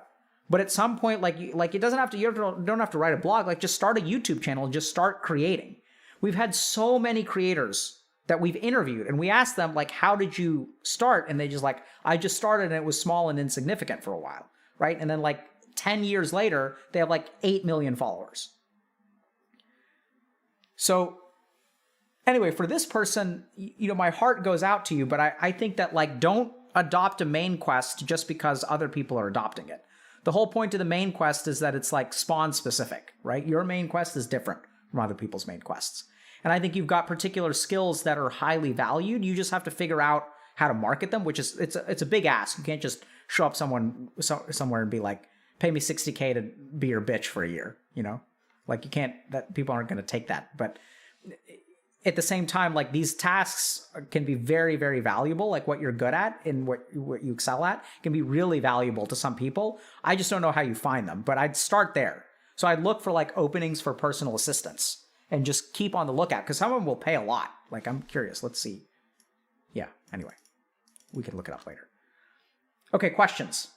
but at some point, like it doesn't have to, don't have to write a blog, like just start a YouTube channel and just start creating. We've had so many creators that we've interviewed and we asked them like, how did you start? And they just like, I just started and it was small and insignificant for a while, right? And then like 10 years later, they have like 8 million followers. So anyway, for this person, you know, my heart goes out to you, but I think that like, don't adopt a main quest just because other people are adopting it. The whole point of the main quest is that it's like spawn specific, right? Your main quest is different from other people's main quests. And I think you've got particular skills that are highly valued. You just have to figure out how to market them, which is, it's a big ask. You can't just show up somewhere and be like, pay me $60K to be your bitch for a year, you know? Like, you can't, that people aren't going to take that. But at the same time, like, these tasks can be very, very valuable. Like, what you're good at and what you excel at can be really valuable to some people. I just don't know how you find them, but I'd start there. So I'd look for like openings for personal assistants and just keep on the lookout, because some of them will pay a lot. Like, I'm curious. Let's see. Yeah, anyway, we can look it up later. Okay, questions.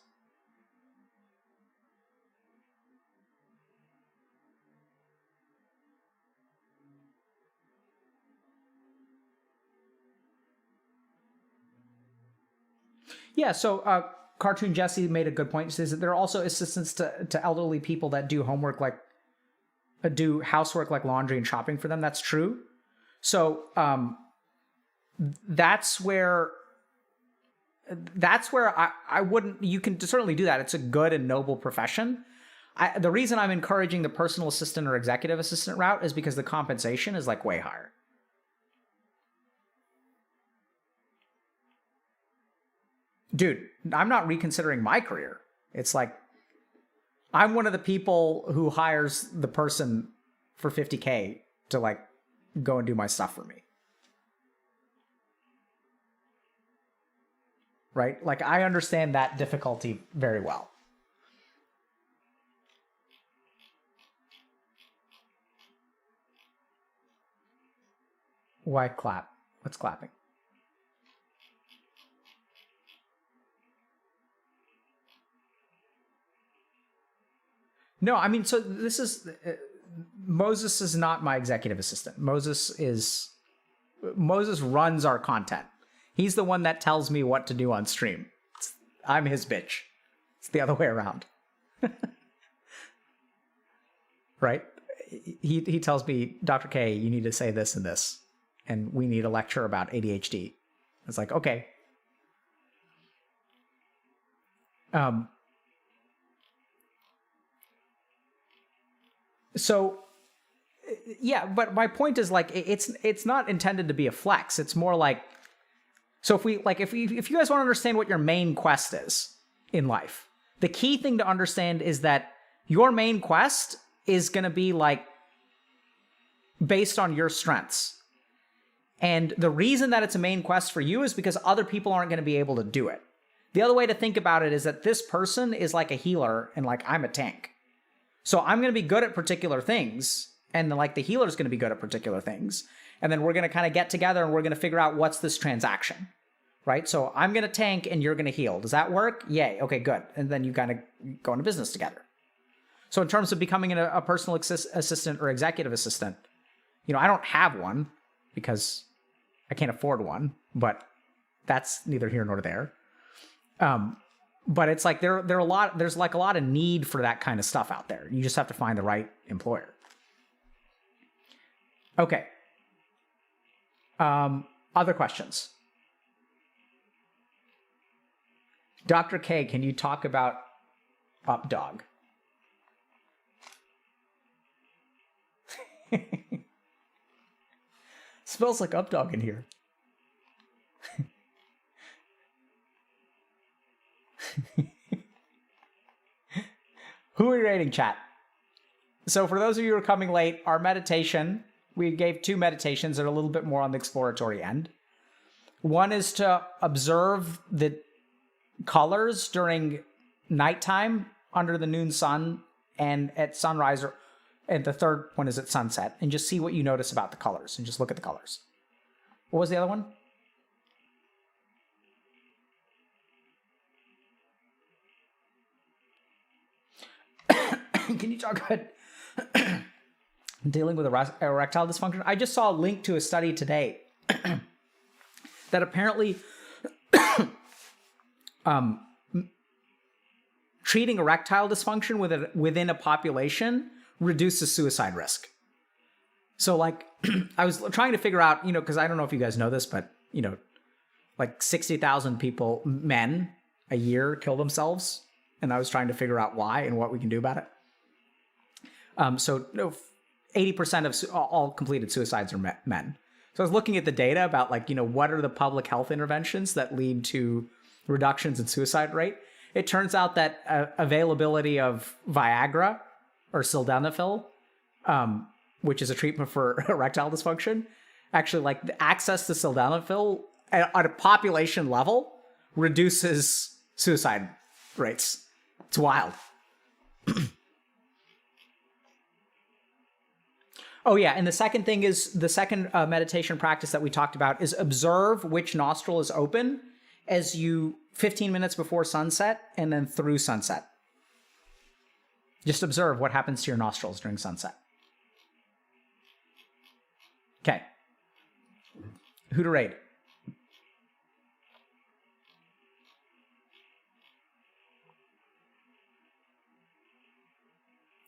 Yeah, so Cartoon Jesse made a good point. He says that there are also assistants to elderly people that do homework, like do housework like laundry and shopping for them. That's true. So that's where I wouldn't, you can certainly do that. It's a good and noble profession. The reason I'm encouraging the personal assistant or executive assistant route is because the compensation is like way higher. Dude, I'm not reconsidering my career. It's like, I'm one of the people who hires the person for $50K to like go and do my stuff for me. Right? Like, I understand that difficulty very well. Why clap? What's clapping? No, I mean, so this is, Moses is not my executive assistant. Moses runs our content. He's the one that tells me what to do on stream. I'm his bitch. It's the other way around. Right? He tells me, Dr. K, you need to say this and this, and we need a lecture about ADHD. It's like, okay. So, yeah, but my point is like, it's not intended to be a flex. It's more like, so if you guys want to understand what your main quest is in life, the key thing to understand is that your main quest is going to be like based on your strengths. And the reason that it's a main quest for you is because other people aren't going to be able to do it. The other way to think about it is that this person is like a healer and like I'm a tank. So I'm going to be good at particular things, and like the healer is going to be good at particular things. And then we're going to kind of get together and we're going to figure out what's this transaction, right? So I'm going to tank and you're going to heal. Does that work? Yay. Okay, good. And then you kind of go into business together. So in terms of becoming a personal assistant or executive assistant, I don't have one because I can't afford one, but that's neither here nor there. But it's like there's like a lot of need for that kind of stuff out there. You just have to find the right employer. Okay. Other questions? Dr. K, can you talk about UpDog? Smells like UpDog in here. Who are we rating, chat? So for those of you who are coming late, our meditation, we gave 2 meditations that are a little bit more on the exploratory end. One is to observe the colors during nighttime under the noon sun and at sunrise, and the third one is at sunset, and just see what you notice about the colors and just look at the colors. What was the other one? Can you talk about dealing with erectile dysfunction? I just saw a link to a study today that apparently treating erectile dysfunction within a population reduces suicide risk. So like I was trying to figure out, because I don't know if you guys know this, but like 60,000 people, men, a year kill themselves. And I was trying to figure out why and what we can do about it. So 80% of all completed suicides are men. So I was looking at the data about what are the public health interventions that lead to reductions in suicide rate. It turns out that availability of Viagra or sildenafil, which is a treatment for erectile dysfunction, actually like the access to sildenafil at a population level reduces suicide rates. It's wild. Oh yeah, and the second thing is, the second meditation practice that we talked about is observe which nostril is open as you 15 minutes before sunset and then through sunset. Just observe what happens to your nostrils during sunset. Okay. Who to raid?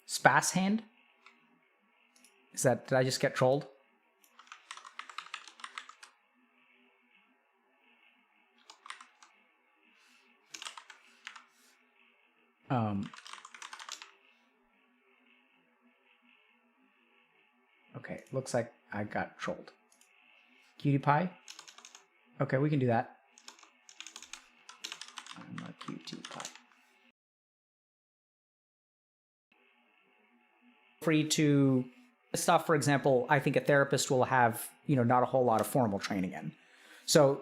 Spass hand? Did I just get trolled? Okay, looks like I got trolled. Cutie pie? Okay, we can do that. I'm a cutie pie. Free to stuff, for example, I think a therapist will have, not a whole lot of formal training in. So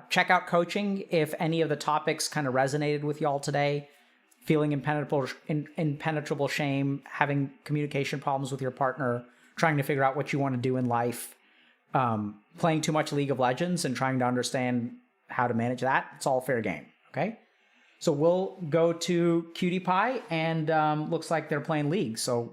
check out coaching if any of the topics kind of resonated with y'all today. Feeling impenetrable shame, having communication problems with your partner, trying to figure out what you want to do in life, playing too much League of Legends and trying to understand how to manage that. It's all fair game, okay? So we'll go to Cutie Pie, and looks like they're playing League. So